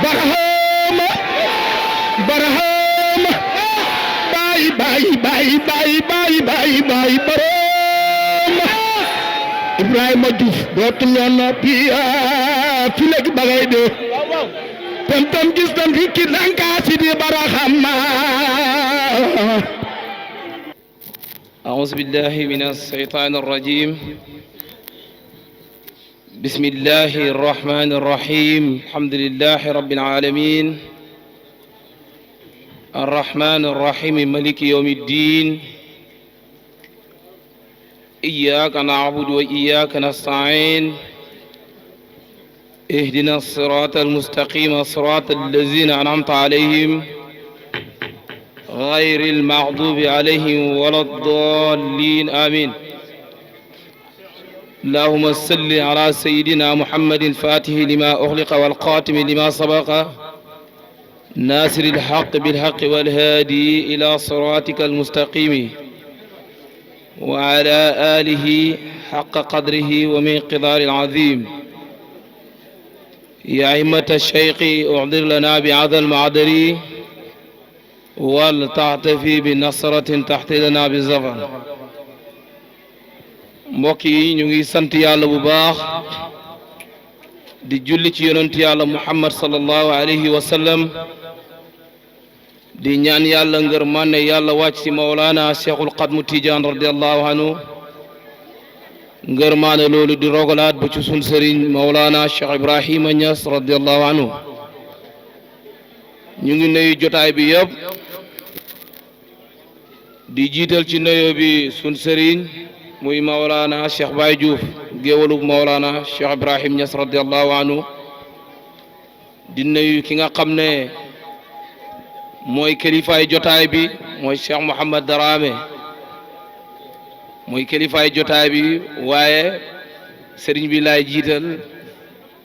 barahama barahama baay barahama Ibrahima Diouf dootul woon noppi fi léegi ba ngay dee tam gis nañ fi ki nankaasi di barahama. أعوذ بالله من الشيطان الرجيم بسم الله الرحمن الرحيم الحمد لله رب العالمين الرحمن الرحيم مالك يوم الدين إياك نعبد وإياك نستعين اهدنا الصراط المستقيم صراط الذين أنعمت عليهم غير المغضوب عليهم ولا الضالين آمين اللهم صل على سيدنا محمد الفاتح لما أغلق والقاتم لما سبق ناصر الحق بالحق والهادي إلى صراطك المستقيم وعلى آله حق قدره ومقدار العظيم يا أئمة الشيخ أعذر لنا بعذا المعذري waltaxtafi bi nasratin taxtilana bi zafar. mbokk yi ñu ngi sant yàlla bu baax di julli ci yonent yàlla muhammad sallallahu alayhi wa sallam di ñaan yàlla ngër mànne yàlla wàcc ci mawlaana cheikhul xadmu tidiane radiallahu anhu ngër mànne loolu di rogalaat ba ci sun sëriñ mawlaana cheikh ibrahima Niass radiallahu anhu. ñu ngi nuyu jotaay bi yëpp di jiital ci nuyoo bi sun sëriñ muy Maolana Cheikh Baye Diouf géwalub Maolana Cheikh Ibrahim Niass radiallahu anhu di nuyu ki nga xam ne mooy kilifaay jotaay bi mooy Cheikh Mouhamad Darame mooy kilifaay jotaay bi waaye sëriñ bi laay jiital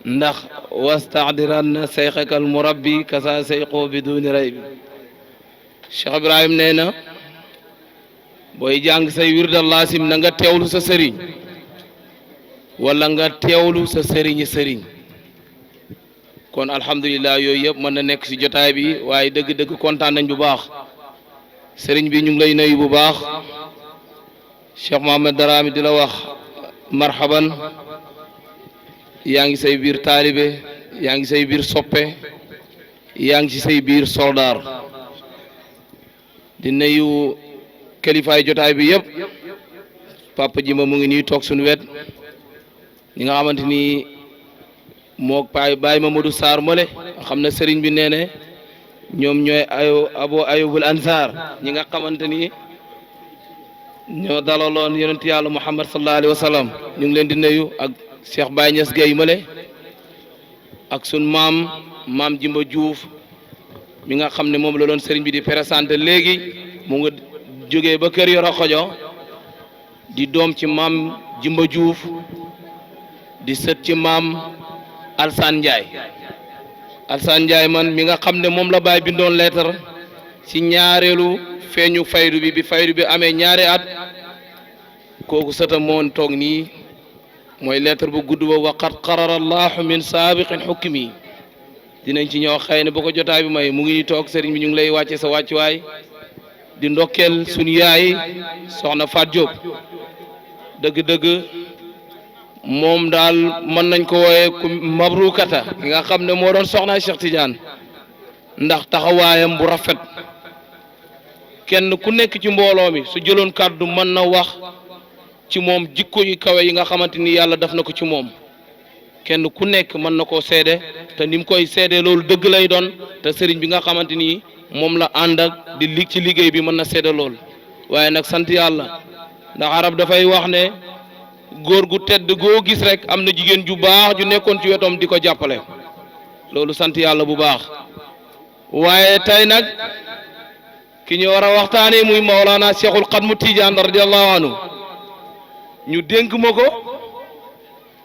ndax wastadiran seyxakal murabbi kasa seyqoo bi duni ray bi Cheikh Ibrahim nee na booy jàng say wirdal laasim na nga teewlu sa sëriñ wala nga teewlu sa sëriñi sëriñ kon alhamdulilah yooyu yëpp mën na nekk ci jotaay bi waaye dëgg-dëgg kontaan nañ bu baax sëriñ bi ñu ngi lay nuyu bu baax Cheikh Mohamed Darame di la wax marhaban yaa ngi say biir taalibe yaa ngi say biir soppe yaa ngi ci say biir soldaar di nuyu kilifaay jotaay bi yëpp papa Jimba mu ngi nii toog suñu wet ñi nga xamante ni moog Baye Mamadou Sarr mole xam ne sëriñ bi nee ne ñoom ñooy abo ayubul ansar ñi nga xamante ni ñoo dalaloon yonent yàlla Muhammad sallallahu alayhi wa sallam ñu ngi leen di nuyu ak Cheikh Baye Niass Gueye male ak sun maam Jimba Diouf mi nga xam ne moom la doon sëriñ bi di présenté léegi mu nga jógee ba kër Yoro Xojo di doom ci maam Jimba Diouf di sët ci maam Alsaan Ndiaye man mi nga xam ne moom la Baye bindoon leetar ci ñaareelu feeñu faydu bi faydu bi amee ñaari at kooku sëtam moon toog nii mooy lettre bu gudd ba waqad qarara allahu min saabiqin xukmi dinañ ci ñëw xëy na bu ko jotaay bi may mu ngi ni toog sëriñ bi ñu ngi lay wàcce sa wàccuwaay di ndokkeel suñu yaay soxna Faat Diop dëgg-dëgg moom daal mën nañ ko wooye ku mabrukata ki nga xam ne moo doon soxna Cheikh Tidiane ndax taxawaayam bu rafet kenn ku nekk ci mbooloo mi su jëloon kàddu mën na wax ci moom jikko yu kawe yi nga xamante ni yàlla def na ko ci moom kenn ku nekk mën na koo seede te ni mu koy seede loolu dëgg lay doon te sëriñ bi nga xamante ni moom la ànd ak di ci liggéey bi mën na seede lool waaye nag sant yàlla ndax arab dafay wax ne góor gu tedd goo gis rek am na jigéen ju baax ju nekkoon ci wetam di ko jàppale loolu sant yàlla bu baax waaye tey nag ki ñu war a waxtaanee muy Maolana Cheikhul Xadmu Tidiane radiyallahu anhu ñu dénk ma ko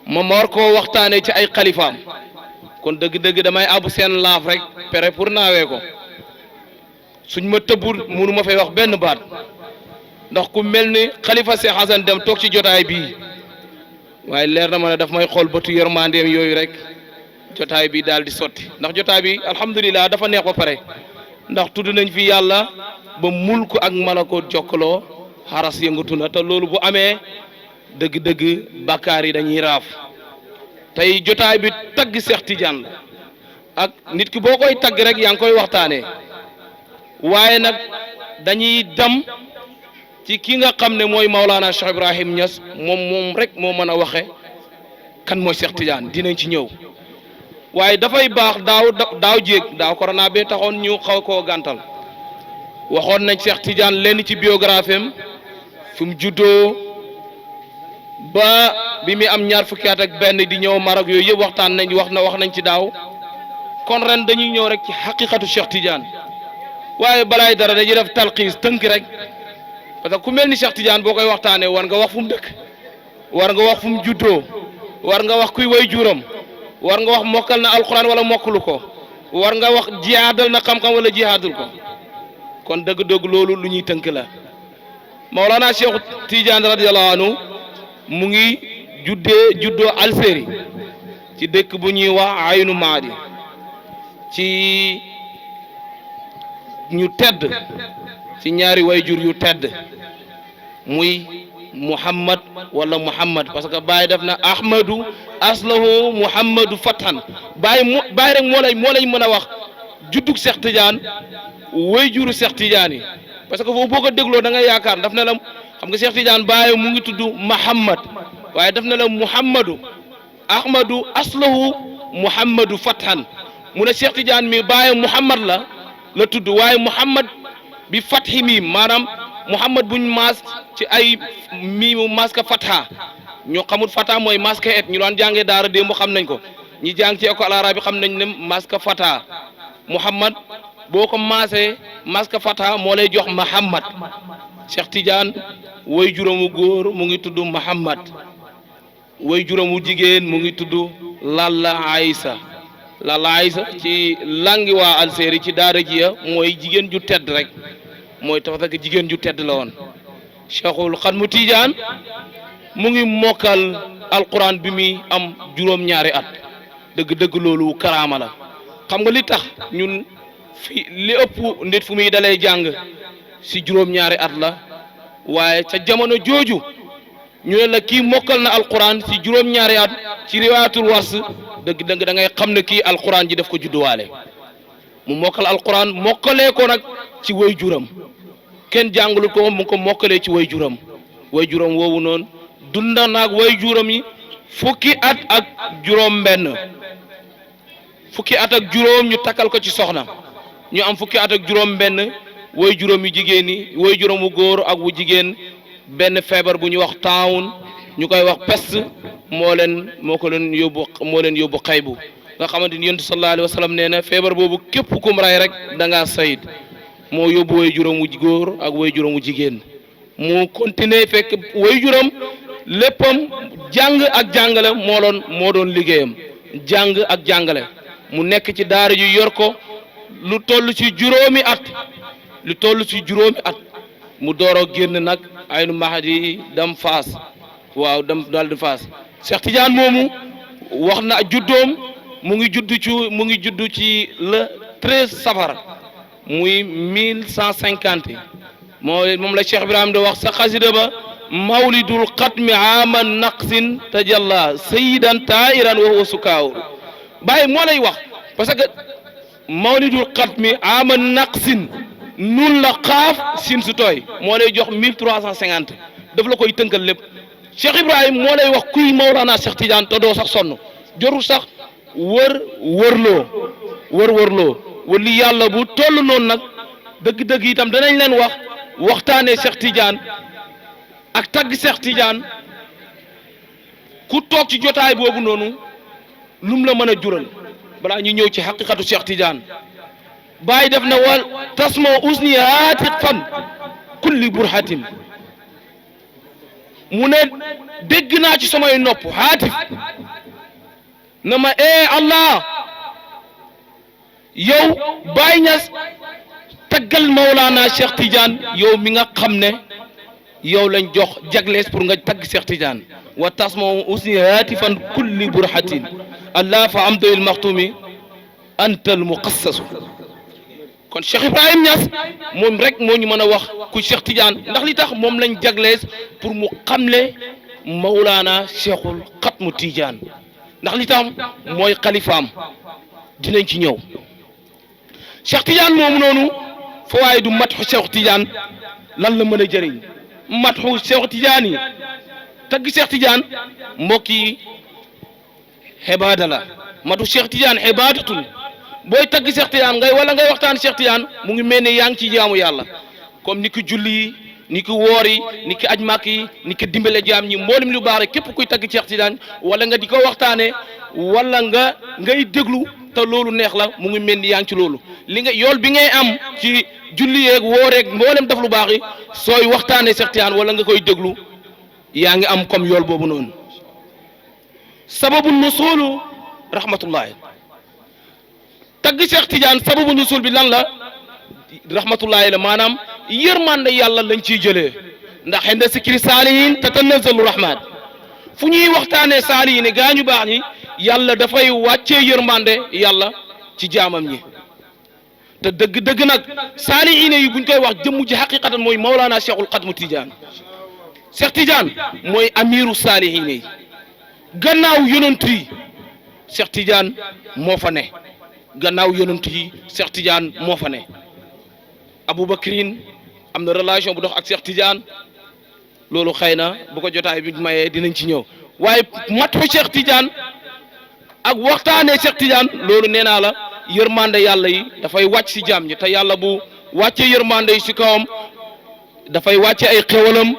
ma war koo waxtaanee ci ay xalifaam kon dëgg-dëgg damay àbb seen laaf rek pere pour naawee ko suñ ma tëbbul mënu ma fay wax benn baat ndax ku mel ni xalifa Cheikh Hassan Deme toog ci jotaay bii waaye leer na ma ne daf may xool bëtu yërmandeem yooyu rek jotaay bi daal di sotti ndax jotaay bi alhamdulilah dafa neex ba pare ndax tudd nañ fi yàlla ba mulku ak malakoot jokkaloo xaras yëngatu na te loolu bu amee dëgg-dëgg bàkkaar yi dañuy raaf tey jotaay bi tagg Cheikh Tidiane la ak nit ki boo koy tagg rek yaa ngi koy waxtaanee waaye nag dañuy dem ci ki nga xam ne mooy Maulana Cheikh Ibrahim Niass moom rek moo mën a waxe kan mooy Cheikh Tidiane dinañ ci ñëw waaye dafay baax daaw jéeg daaw corona bee taxoon ñu xaw koo gàntal waxoon nañ Cheikh Tidiane lenn ci biographie am fi mu juddoo ba bi muy am ñaar fukki at ak benn di ñëw Maroc yooyu yëpp waxtaan nañ wax nañ ci daaw kon ren dañuy ñëw rek ci xaqiqatu Cheikh Tidiane waaye balaay dara dañuy def talxiis tënk rek parce que ku mel ni Cheikh Tidiane boo koy waxtaanee war nga wax fu mu dëkk war nga wax fu mu juddoo war nga wax kuy way juram war nga wax mokkal na alquran wala mokkalu ko war nga wax jihaadal na xam-xam wala jihaadul ko kon dëgg-dëgg loolu lu ñuy tënk la Maulana Cheikh Tidiane radiyallahu anhu mu ngi juddoo Algérie ci dëkk bu ñuy wax Aynu Maadi ci ñu tedd ci ñaari wayjur yu tedd muy Muhammad wala Muhammad parce que Baye def na Ahmadu aslahu Muhammadu Fathan Baye rek moo lay mën a wax juddug Cheikh Tidiane wayjuru Cheikh Tidiane yi parce que foofu boo ko dégloo da nga yaakaar daf ne la xam nga Cheikh Tidiane Baye mu ngi tudd Muhammad waaye daf ne la Muhammadu Ahmadu aslahu Muhammadu Fathan mu ne Cheikh Tidiane mi Baye Muhammad la tudd waaye Muhammad bi fathi miim maanaam Muhammad buñ maas ci ay miimu maska fatha ñu xamul fatha mooy maska et ñu doon jàngee daara démb xam nañ ko ñi jàng ci école arabe xam nañ ne maska fatha Muhammad boo ko maasee maska fatha moo lay jox Muhammad Cheikh Tidiane way juróomu góor mu ngi tudd Muhammad way juróomu jigéen mu ngi tudd Lalla Aïssa ci langi waa Algérie ci daara jiya mooy jigéen ju tedd rek mooy tax ak jigéen ju tedd la woon Cheikhul Xadmu Tidiane mu ngi mokkal alquran bi muy am juróom-ñaari at dëgg-dëgg loolu karaama la xam nga li tax ñun fi li ëpp nit fu muy dalee jàng si juróom-ñaari at la waaye ca jamono jooju ñu ne la kii mokkal na alquran si juróom-ñaari at ci riwaayatul wars dëgg-dëgg da ngay xam ne kii alquran ji daf ko judduwaale mu mokkal alquran mokkalee ko nag ci way juram kenn jàngalu ko mu ko mokkalee ci way juram woowu noonu dunda naag way juram yi fukki at ak juróom ñu takkal ko ci soxna ñu am fukki at ak juróom benn way juróom yu jigéen ñi way juróom wu góor ak wu jigéen benn feebar bu ñu wax taawun ñu koy wax peste moo leen yóbbu xaybu nga xamante ni yonent sallallahu alayhi wa sallam nee na feebar boobu képp kum ray rek da ngaa sayid moo yóbbu way juróom wu góor ak way juróom wu jigéen mu continuer fekk way juróom léppam jàng ak jàngale moo doon liggéeyam jàng ak jàngale mu nekk ci daara yu yor ko lu toll ci juróomi at mu dooroo génn nag Aynu Mahdi dem Faas waaw dem daal di Faas Cheikh Tidiane moomu wax na juddoom mu ngi judd ci le 13 safar muy 1150 moom la Cheikh Ibrahim da wax sa xasida ba mawlidul xatmi ama naqsin tajalla sayyidan tairan wa huwa sukaaw Baye moo lay wax parce que mawlidul xatmi ama naqsin nun la xaaf sin su tooy moo lay jox 1350 daf la koy tënkal lépp Cheikh Ibrahim moo lay wax kuy Mawlana Cheikh Tidiane te doo sax sonn jorul sax wërloo wali yàlla bu toll noonu nag dëgg-dëgg itam danañ leen waxtaanee Cheikh Tidiane ak tagg Cheikh Tidiane ku toog ci jotaay boobu noonu lum la mën a jural balaa ñu ñëw ci xaqiqatu Cheikh Tidiane Baye def na wal tasma usni haatit fan kulli burhatin mu ne dégg naa ci samay nopp haatif na ma Allah yow Baye Niass taggal Mawlana Cheikh Tidiane yow mi nga xam ne yow lañ jox jaglees pour nga tagg Cheikh Tidiane wa tasma usni haatifan kulli burhatin allah fa amdil maxtumi antal muqassasu kon Cheikh Ibrahim Niass moom rek moo ñu mën a wax ku Cheikh Tidiane ndax li tax moom lañ jaglees pour mu xamle Mawlaana Cheikhul Xatmu Tidiane ndax li tax mooy xalifaam dinañ ci ñëw Cheikh Tidiane moomu noonu fa waaye du matxu Cheikh Tidiane lan la mën a jëriñ matxu Cheikh Tidiane yi tagg Cheikh Tidiane mbokk yi xibaada la matu Cheikh Tidiane xibaadatul booy tagg Cheikh Tidiane wala ngay waxtaan Cheikh Tidiane mu ngi mel ne yaa ngi ci jaamu yàlla comme ni ki julli yi ni ki woor yi ni ki aj màkk yi ni ki dimbale jaam ñi mboolem lu baax rek képp kuy tagg Cheikh Tidiane wala nga di ko waxtaanee wala ngay déglu te loolu neex la mu ngi mel ni yaa ngi ci loolu li nga yool bi ngay am ci julli yeeg wooreeg mboolem def lu baax yi sooy waxtaanee Cheikh Tidiane wala nga koy déglu yaa ngi am comme yool boobu noonu sababu nusulu rahmatullahi tagg Cheikh Tidiane sababu nusul bi lan la rahmatullahi la maanaam yërmande yàlla lañ ciy jëlee ndax xenda sikri saalihin tatanazzalu rahmat fu ñuy waxtaanee saalihin ne gaa ñu baax ñi yàlla dafay wàccee yërmande yàlla ci jaamam ñi te dëgg-dëgg nag saalihin yi buñ koy wax jëmm ji xaqiqatan mooy Mawlaana Cheikhul Xatmu Tidiane Cheikh Tidiane mooy amiru saalihin yi gannaaw yonent yi Cheikh Tidiane moo fa ne gannaaw yonent yi Cheikh Tidiane moo fa ne Aboubacrin am na relation bu dox ak Cheikh Tidiane loolu xëy na bu ko jotaay bi mayee dinañ ci ñëw waaye matu Cheikh Tidiane ak waxtaanee Cheikh Tidiane loolu nee naa la yërmande yàlla yi dafay wàcc si jaam ñi te yàlla bu wàccee yërmande yi si kawam dafay wàcce ay xéwalam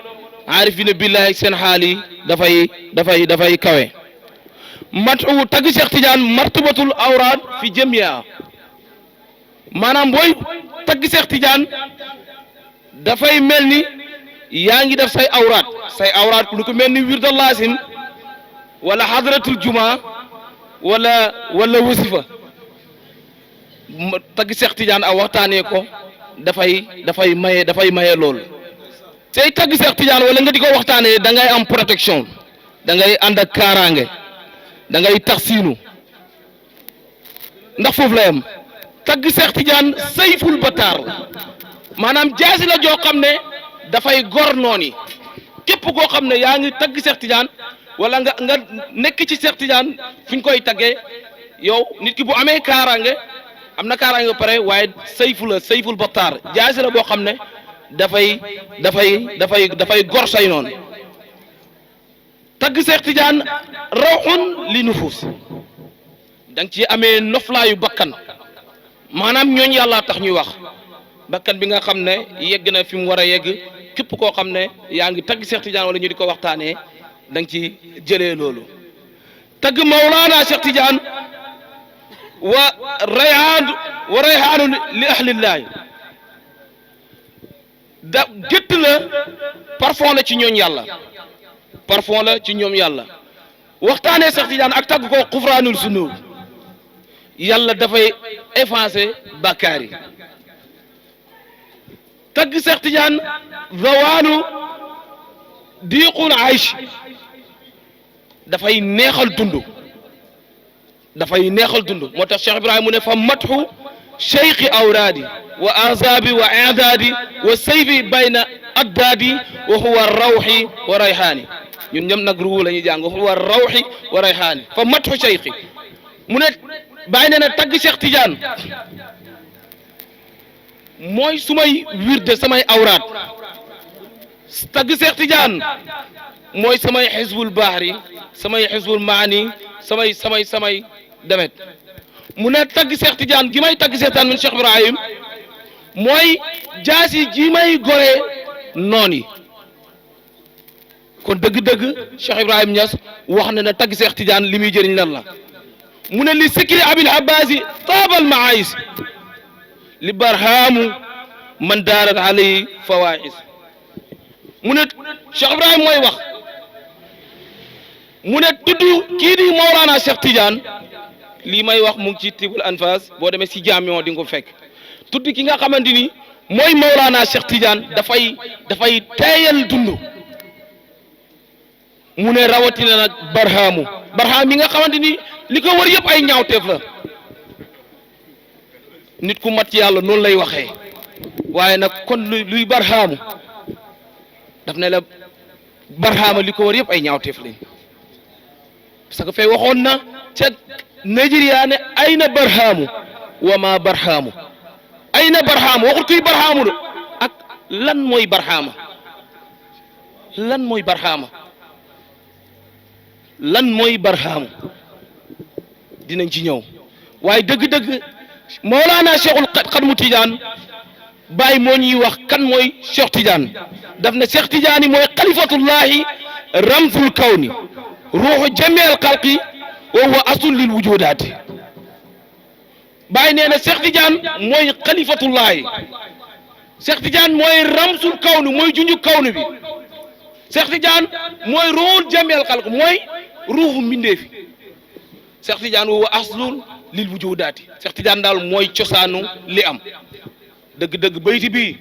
aarifina billahi seen xaal yi dafay kawe matu tagg Cheikh Tidiane martabatul awraad fi jamiya maanaam booy tagg Cheikh Tidiane dafay mel ni yaa ngi def say awraat lu ko mel ni wirda laasim wala hadratul juma wala wasifa tagg Cheikh Tidiane ak waxtaanee ko dafay maye lool say tagg Cheikh Tidiane wala nga di ko waxtaanee da ngay am protection da ngay ànd ak kaaraange da ngay taxsiinu ndax foofu la yam tagg Cheikh Tidiane sayful bataar la maanaam jaasi la joo xam ne dafay gor noon yi képp koo xam ne yaa ngi tagg Cheikh Tidiane wala nga nekk ci Cheikh Tidiane fi ñu koy taggee yow nit ki bu amee kaaraange am na kaaraange ba pare waaye sayful bataar jaasi la boo xam ne dafay gor say noonu tagg Cheikh Tidiane rawxun li nufus da nga ci amee noflaayu bakkan maanaam ñooñ yàlla tax ñuy wax bakkan bi nga xam ne yegg na fi mu war a yegg képp koo xam ne yaa ngi tagg Cheikh Tidiane wala ñu di ko waxtaanee da nga ci jëlee loolu tagg Mawlaana Cheikh Tidiane wa rayhaanu li ahlillahi da gétt la parfum la ci ñooñ yàlla parfum la ci ñoom yàlla waxtaanee Cheikh Tidiane ak tagg ko xufraanul sunub yàlla dafay effacer bàkkaar yi tagg Cheikh Tidiane zawaanu diiqul aysh dafay neexal dund moo tax Cheikh Ibrahima mu ne fa matxu cheikhi awraadi wa azabi wa i'daadi wa sayfi bayna addaadi wa huwa rawxi wa rayhaani ñun ñëm nag ruwu la ñuy jàng wa huwa rawxi wa rayhaani fa matxu cheikhi mu ne bàyyi na tagg Cheikh Tidiane mooy sumay wirde samay awraat tagg Cheikh Tidiane mooy samay xisbul bahri samay xisbul maani samay demet mu ne tagg Cheikh Tidiane gi may tagg Cheikh Tidiane min Cheikh Ibrahim mooy jaasi ji may goree noon yi kon dëgg-dëgg Cheikh Ibrahim Niass wax na ne tagg Cheikh Tidiane li muy jëriñ lan la mu ne li sikri abil abbasi taabal maayis li barhaamu man daarat alayhi fawaais mu ne Cheikh Ibrahim mooy wax mu ne tudd kii di Mawlana Cheikh Tidiane lii may wax mu ngi ci tibul anfas boo demee si jaamion di nga ko fekk tudd ki nga xamante ni mooy Mawlana Cheikh Tidiane dafay teeyal dund mu ne rawatina nag barhaamu yi nga xamante ni li ko wër yëpp ay ñaawteef la nit ku mat yàlla noonu lay waxee waaye nag kon luy barhaamu daf ne la barhaama li ko wër yëpp ay ñaawteef lañ parce que fay waxoon na ca Nigeria ne ayna barhaamu wa ma barhaamu ayna barhaamu waxut kuy barhaamu de ak lan mooy barhaama lan mooy barhaama lan mooy barhaamu dinañ ci ñëw waaye dëgg-dëgg Mawlana Cheikhul Xadmu Tidiane Baye moo ñuy wax kan mooy Cheikh Tidiane daf ne Cheikh Tidiane mooy xalifatullahi ramzul kawni ruuxu jameel xalqi wa huwa asul lil wujudaati Baye nee na Cheikh Tidiane mooy xalifatullahi Cheikh Tidiane mooy ramzul kawni mooy junju kawni bi Cheikh Tidiane mooy ruuxul jameel xalqi mooy ruuxu mbindeefi Cheikh Tidiane wa huwa aslul lil wujudaati Cheikh Tidiane daal mooy cosaanu li am dëgg-dëgg bayti bii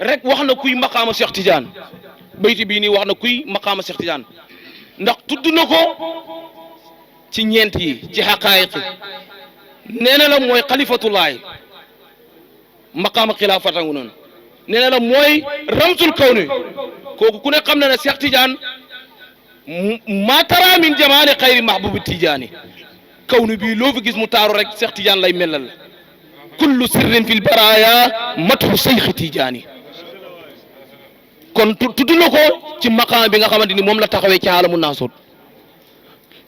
rek wax na kuy maqaama Cheikh Tidiane bayti bii nii wax na kuy maqaama Cheikh Tidiane ndax tudd na ko ci ñeent yi ci xaqaayiq nee na la mooy xalifatullahi maqaama xilaafatangu noonu nee na la mooy ramsul kawni kooku ku ne xam na ne Cheikh Tidiane ma tara min jamaali xayri mahbubi Tidiane kawni bii loo fi gis mu taaru rek Cheikh Tidiane lay melal kullu sirrin fil baraya mathu Cheikh Tidiane kon tudd na ko ci maqaam bi nga xamante ni moom la taxawee ci aalamu naasut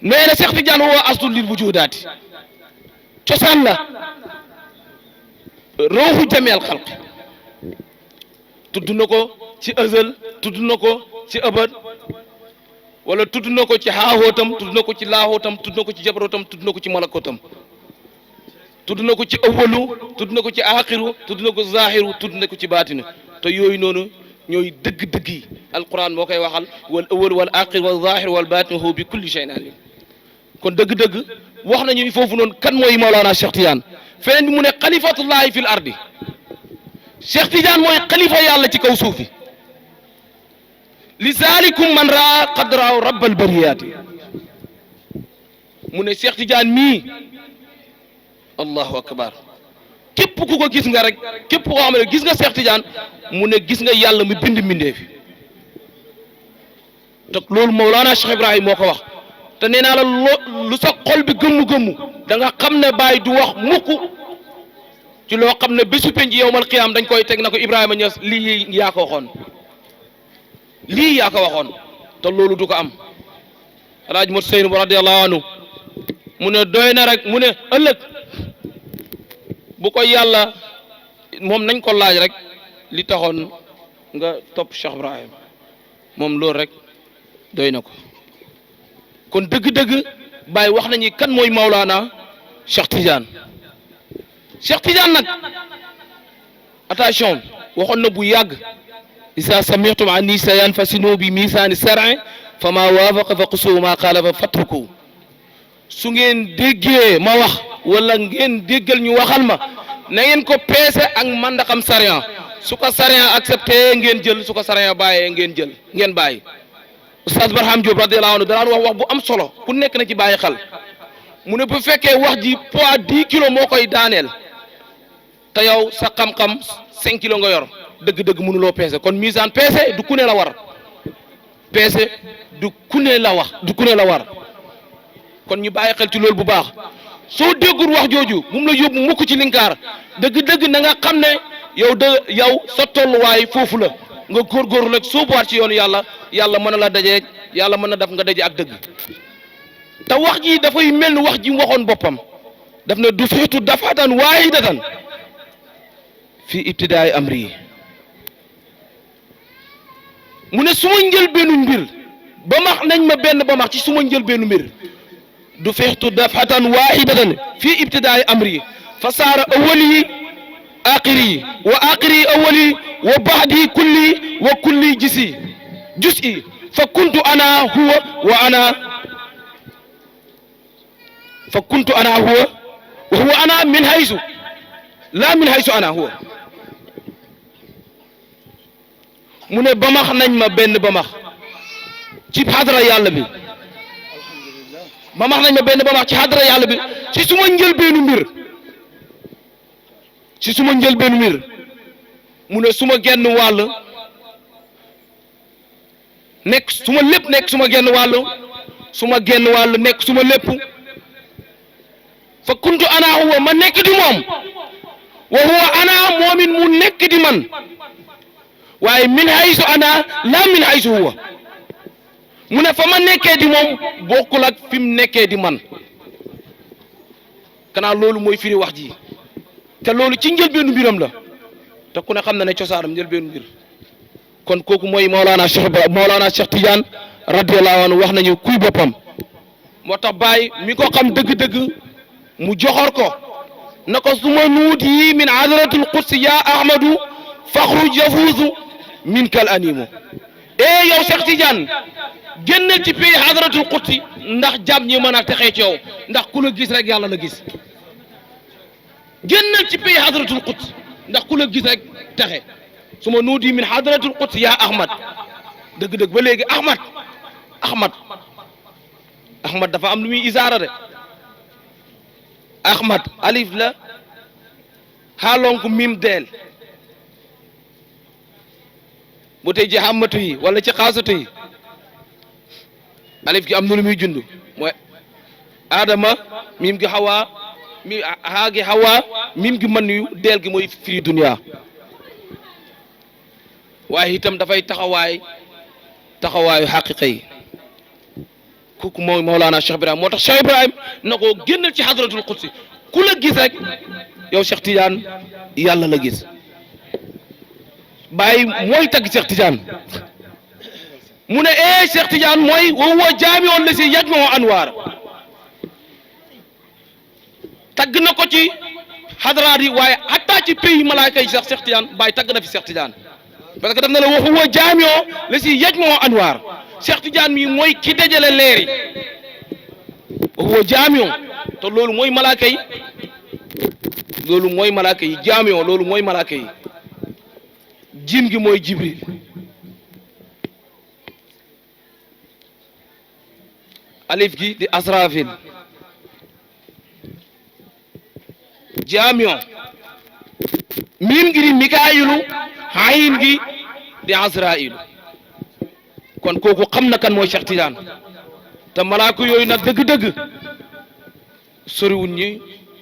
nee na Cheikh Tidiane huwa aslul lil wujudaati cosaan la ruuxu jameel xalq tudd na ko ci azal tudd na ko ci abad wala tudd na ko ci xaaxootam tudd na ko ci laaxootam tudd na ko ci jabarootam tudd na ko ci malakootam tudd na ko ci awalu tudd na ko ci aaxiru tudd na ko zaahiru tudd na ko ci baatinu te yooyu noonu ñooy dëgg-dëgg yi alquran moo koy waxal wal awal wal aaxir wal zaahir wal baatinu huwa bi kulli shay'in alim kon dëgg-dëgg wax nañu foofu noonu kan mooy Mawlana Cheikh Tidiane feneen bi mu ne xalifatullahi fil ardi Cheikh Tidiane mooy xalifa yàlla ci kaw suufi li zalikum man raa qadrahu rabbal bariyaati mu ne Cheikh Tidiane mii allahu akbar képp ku ko gis nga rek képp koo xam ne gis nga Cheikh Tidiane mu ne gis nga yàlla mi bind mbindee fi te loolu Mawlana Cheikh Ibrahim moo ko wax te nee naa la lu sa xol bi gëmmu-gëmmu da nga xam ne Baay du wax mukk ci loo xam ne bésu penc yowmal qiyaam dañ koy teg na ko Ibrahima Niass lii yaa ko waxoon lii yaa ko waxoon te loolu du ko am Alaaji Mot Seynu radiyallahu anhu mu ne doy na rek mu ne ëllëg bu ko yàlla moom nañ ko laaj rek li taxoon nga topp Cheikh Ibrahim moom loolu rek doy na ko kon dëgg-dëgg Baye wax nañu kan mooy Mawlana Cheikh Tidiane Cheikh Tidiane nag attention waxoon na bu yàgg isa sami'tum anni sayan fasinu bi misaani sar'in fa ma waafaqa fa qusu ma qaala fa fatruku su ngeen déggee ma wax wala ngeen déggal ñu waxal ma na ngeen ko peese ak mandaxam sariya su ko sariya accepté ngeen jël su ko sariya bàyyee ngeen jël ngeen bàyyi Oustaz Barham Diop radiyallahu anhu daan wax bu am solo ku nekk na ci bàyyi xel mu ne bu fekkee wax ji poids 10 kilos moo koy daaneel te yow sa xam-xam 5 kilos nga yor dëgg-dëgg mënuloo peese kon misaan peese du ku ne la war peese du ku ne la wax du ku ne la war kon ñu bàyyi xel ci loolu bu baax soo déggul wax jooju bu mu la yóbbu mukk ci linkaar dëgg-dëgg na nga xam ne yow sa tolluwaay foofu la nga góorgóorlu rek soobuwaat ci yoonu yàlla yàlla mën na la dajee yàlla mën na def nga daje ak dëgg te wax ji dafay mel ni wax ji mu waxoon boppam daf ne du fiitu dafatan waahidatan fii ibtidaay amri mu ne su ma njël benn mbir ba max nañ ma benn ba max ci su ma njël benn mbir du fiitu dafatan waahidatan fii ibtidaay amri fa saara awwali aaxiri wa aaxiri awwali wa baxdi kulli wa kulli jus'i fa kuntu ana huwa wa ana fa kuntu ana huwa wa huwa ana min haysu la min haysu ana huwa mu ne bamax nañ ma benn bamax ci xadra yàlla bi ma wax nañ ma benn ba wax ci xadra yàlla bi ci suma njëlbeenu mbir mu ne suma genn wàll nekk suma lépp nekk suma genn wàll nekk suma lépp fa kuntu ana huwa ma nekk di moom wa huwa ana moomin mu nekk di man waaye min haysu ana la min haysu huwa mu ne fa ma nekkee di moom bokkul ak fi mu nekkee di man kanaa loolu mooy firi wax ji te loolu ci njëlbeenu mbiram la te ku ne xam na ne cosaanam njëlbeenu mbir kon kooku mooy Mawlana Cheikh Tidiane radiyallahu anhu wax nañu kuy boppam moo tax Baay mi ko xam dëgg-dëgg mu joxor ko na ko suma nuut yi min hadratul qudsi ya ahmadu faxruj yafuusu min kal animu yow Cheikh Tidiane génnal ci pays hadratul qudsi ndax jàmm ñi mën a texee ci yow ndax ku la gis rek yàlla la gis génnal ci pays hadratul quds ndax ku la gis rek texe su ma nuudi min hadratul quds yaa ahmad dëgg-dëgg ba léegi ahmad dafa am lu muy isaara de ahmad alif la xaalonk mim deel bu tey ci xàmmatu yi wala ci xaasatu yi alif gi am na lu muy jund mooy adama mim gi xawaa mi haa gi xawaa mim gi man yu deel gi mooy firi dunya waaye itam dafay taxawaayu xaqiqa yi kooku mooy Mawlana Cheikh Ibrahim moo tax Cheikh Ibrahim na ko génnal ci hadratul qudsi ku la gis rek yow Cheikh Tidiane yàlla la gis Baay mooy tagg Cheikh Tidiane mu ne Cheikh Tidiane mooy wa huwa jaami'un la si yajma'u anwaar tagg na ko ci hadraat yi waaye hatta ci pays malaaka yi sax Cheikh Tidiane Baay tagg na fi Cheikh Tidiane parce que daf na la wa huwa jaami'un la si yajma'u anwaar Cheikh Tidiane mi mooy ki dajale leer yi wa huwa jaami'un te loolu mooy malaaka yi jaami'un loolu mooy malaaka yi jim gi mooy Jibril alif gi di Asrafil jaami'un miim gi di Mikaayilu ayin gi di Azrailu kon kooku xam na kan mooy Cheikh Tidiane te malaaka yooyu nag dëgg-dëgg soriwuñ ñi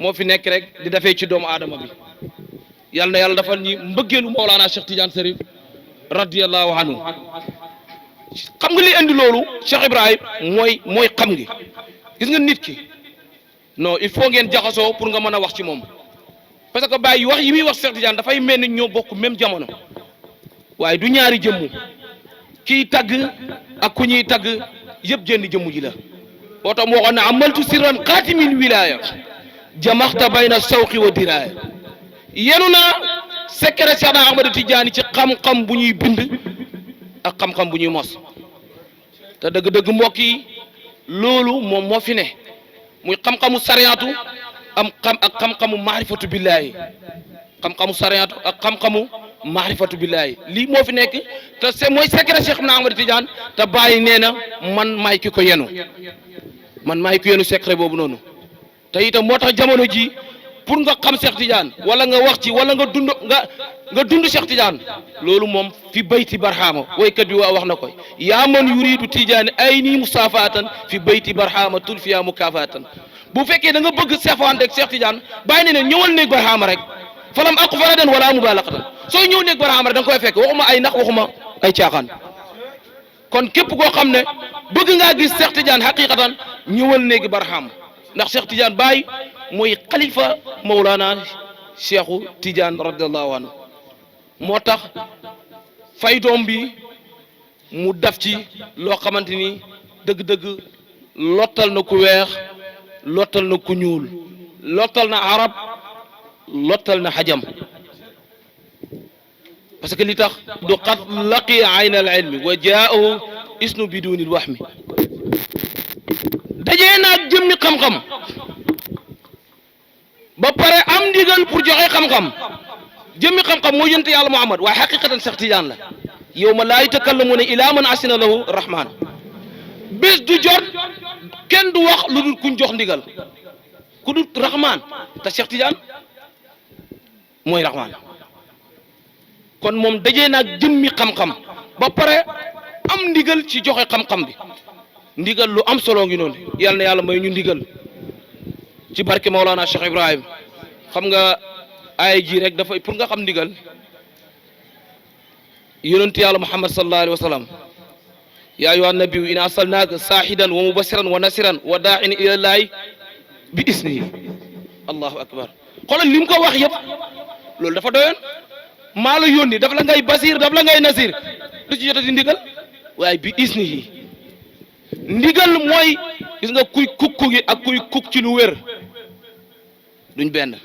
moo fi nekk rek di defee ci doomu aadama bi yal na yàlla dafal ñi mbëggeelu Mawlana Cheikh Tidiane Serif radiyallahu anhu xam nga li indi loolu Cheikh Ibrahim mooy xam ngi gis nga nit ki non il faut ngeen jaxasoo pour nga mën a wax ci moom parce que Baye wax yi muy wax Cheikh Tidiane dafay mel ni ñoo bokk même jamono waaye du ñaari jëmmu kii tagg ak ku ñuy tagg yëpp jënd jëmmu ji la boo tax mu waxoon ne amaltu sirran xaatimil wilaya jamaxta bayna sawqi wa diraya yenu na secret Cheikh Ahmad Tidiane ci xam-xam bu ñuy bind ak xam-xam bu ñuy mos te dëgg-dëgg mbokk yi loolu moom moo fi ne muy xam-xamu sariyaatu ak xam-xamu maarifatu billaahi xam-xamu sariyaatu ak xam-xamu maarifatu billaahi lii moo fi nekk te c'est mooy secret Cheikh Ahmad Tidiane te Baay nee na man maay ki ko yenu secret boobu noonu te itam moo tax jamono ji pour nga xam Cheikh Tidiane wala nga wax ci wala nga dund Cheikh Tidiane loolu moom fi bayti barhama waykat bi wax na ko yaa man yuridu Tidiane ay nii musaafatan fi bayti barhama tulfiya mukaafatan bu fekkee da nga bëgg safante ak Cheikh Tidiane bàyyi ne ñëwal néeg barhama rek falam aqu faradan wala mubalaqatan sooy ñëw néeg barhama rek da nga koy fekk waxuma ay nax waxuma ay caaxaan kon képp koo xam ne bëgg ngaa gis Cheikh Tidiane haqiqatan ñëwal néegi barhama ndax Cheikh Tidiane Baye mooy xalifa Mawlana Cheikhu Tidiane radiyallahu anhu moo tax faydoom bi mu daf ci loo xamante ni dëgg-dëgg lottal na ku weex lottal na ku ñuul lottal na arab lottal na xajam parce que li tax du qad laqi ayna al ilmi wa jaahu isnu biduni al wahmi dajee naag jëmmi xam-xam ba pare am ndigal pour joxe xam-xam jëmmi xam-xam mooy yonent yàlla Muhammad waaye xaqiqatan Cheikh Tidiane la yawma laa yatakallamuna illa man asina lahu rahman bés du jot kenn du wax lu dul kuñ jox ndigal ku dul Rahman te Cheikh Tidiane mooy Rahman kon moom dajee naag jëmmi xam-xam ba pare am ndigal ci joxe xam-xam bi ndigal lu am solo ngi noonu yal na yàlla may ñu ndigal ci barke Maulana Cheikh Ibrahim xam nga ay ji rek dafay pour nga xam ndigal yonentu yàlla Muhammad sallallahu alayhi wa sallam yaa ayyuhan nabiyyu inna arsalnaaka saahidan wa mubashiran wa nasiran wa daa'in ilallaahi bi isnihi allahu akbar xoolal li mu ko wax yëpp loolu dafa doyoon maa la yónni daf la ngay basir daf la ngay nasir du ci jotati ndigal waaye bi isnihi ndigal mooy gis nga kuy kukku gi ak kuy kuk ci lu wér duñ benn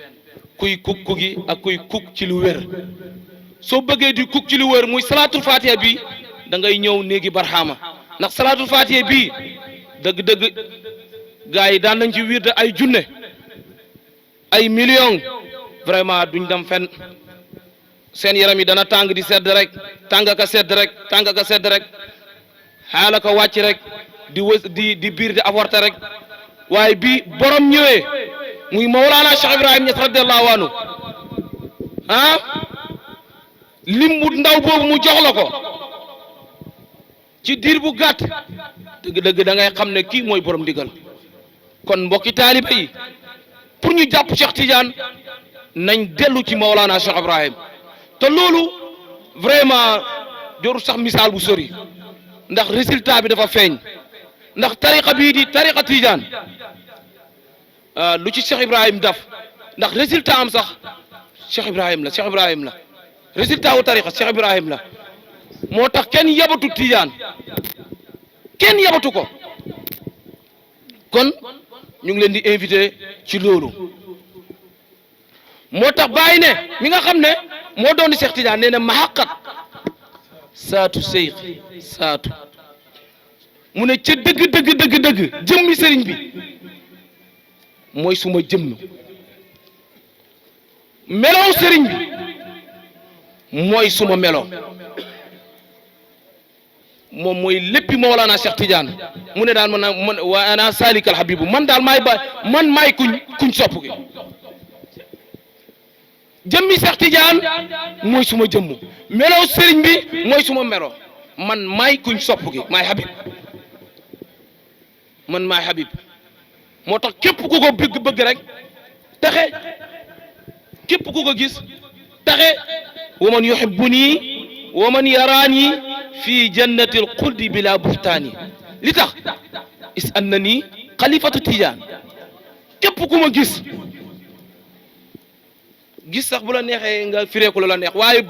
kuy kukku gi ak kuy kuk ci lu wér soo bëggee di kuk ci lu wér muy salaatul fatiha bi da ngay ñëw néegi barxaama ndax salaatul fatiha bii dëgg-dëgg gars yi daan nañ ci wirde ay junne ay millions vraiment duñ dem fenn seen yaram yi dana tàng di sedd rek tàng ka sedd rek tàng ka sedd rek xaala ko wàcc rek di biir di avorté rek waaye bi borom ñëwee muy Mawlana Cheikh Ibrahim Niass radiyallahu anhu ah lim bu ndaw boobu mu jox la ko ci diir bu gàtt dëgg-dëgg da ngay xam ne kii mooy borom ndigal kon mbokki taalibe yi pour ñu jàpp Cheikh Tidiane nañ dellu ci Mawlana Cheikh Ibrahim te loolu vraiment joru sax misaal bu sori ndax résultat bi dafa feeñ ndax tariqa bii di tariqa Tidiane lu ci Cheikh Ibrahim daf ndax résultat am sax Cheikh Ibrahim la résultat wu tariqa Cheikh Ibrahim la moo tax kenn yabatu Tidiane kenn yabatu ko kon ñu ngi leen di invité ci loolu moo tax bàyyi ne mi nga xam ne moo doon Cheikh Tidiane nee na mahaqat saatu seyx saatu mu ne ca dëgg jëmmi sëriñ bi mooy suma jëmm melow sëriñ bi mooy suma melo moom mooy léppi Mawlana Cheikh Tidiane mu ne daal man wa ana salikal habibu man daal man maay kuñ sopp gi jëmmi Cheikh Tidiane mooy suma jëmm melow sëriñ bi mooy suma melo man maay kuñ sopp gi maay habib man maay habib moo tax képp ku ko bëgg rek taxe képp ku ko gis taxe wa man yuhibbuni wa man yaraani fi jannati alxuldi bila buhtaani li tax is annani xalifatu Tidiane képp ku ma gis sax bu la neexee nga firee ko lu la neex waaye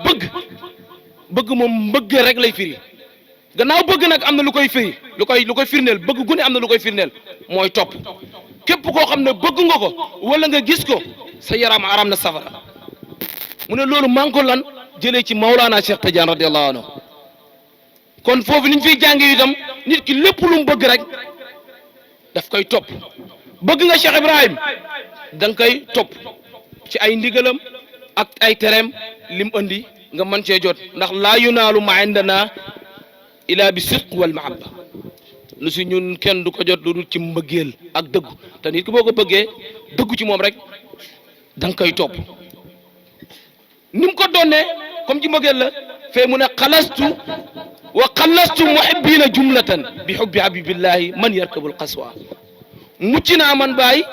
bëgg moom mbëgg rek lay firi gannaaw bëgg nag am na lu koy firi lu koy firndeel bëgg gu ne am na lu koy firndeel mooy topp képp koo xam ne bëgg nga ko wala nga gis ko sa yaram aram na safara mu ne loolu maa ngi ko lan jëlee ci Mawlana Cheikh Tidiane radiyallahu anhu kon foofu liñ fiy jàngee itam nit ki lépp lu mu bëgg rek daf koy topp bëgg nga Cheikh Ibrahim da nga koy topp ci ay ndigalam ak ay tereem lim andi nga mën cee jot ndax laa yunaalu ma indana ila bi sidq wal mahabba lu si ñun kenn du ko jot lu dul ci mbëggeel ak dëggu te nit ki boo ko bëggee dëggu ci moom rek da nga koy topp ni mu ko doonee comme ci mbëggeel la fee mu ne xalastu wa xalastu muhibbina jumlatan bi hubbi habibillahi man yarkabul qaswa mucc naa man baay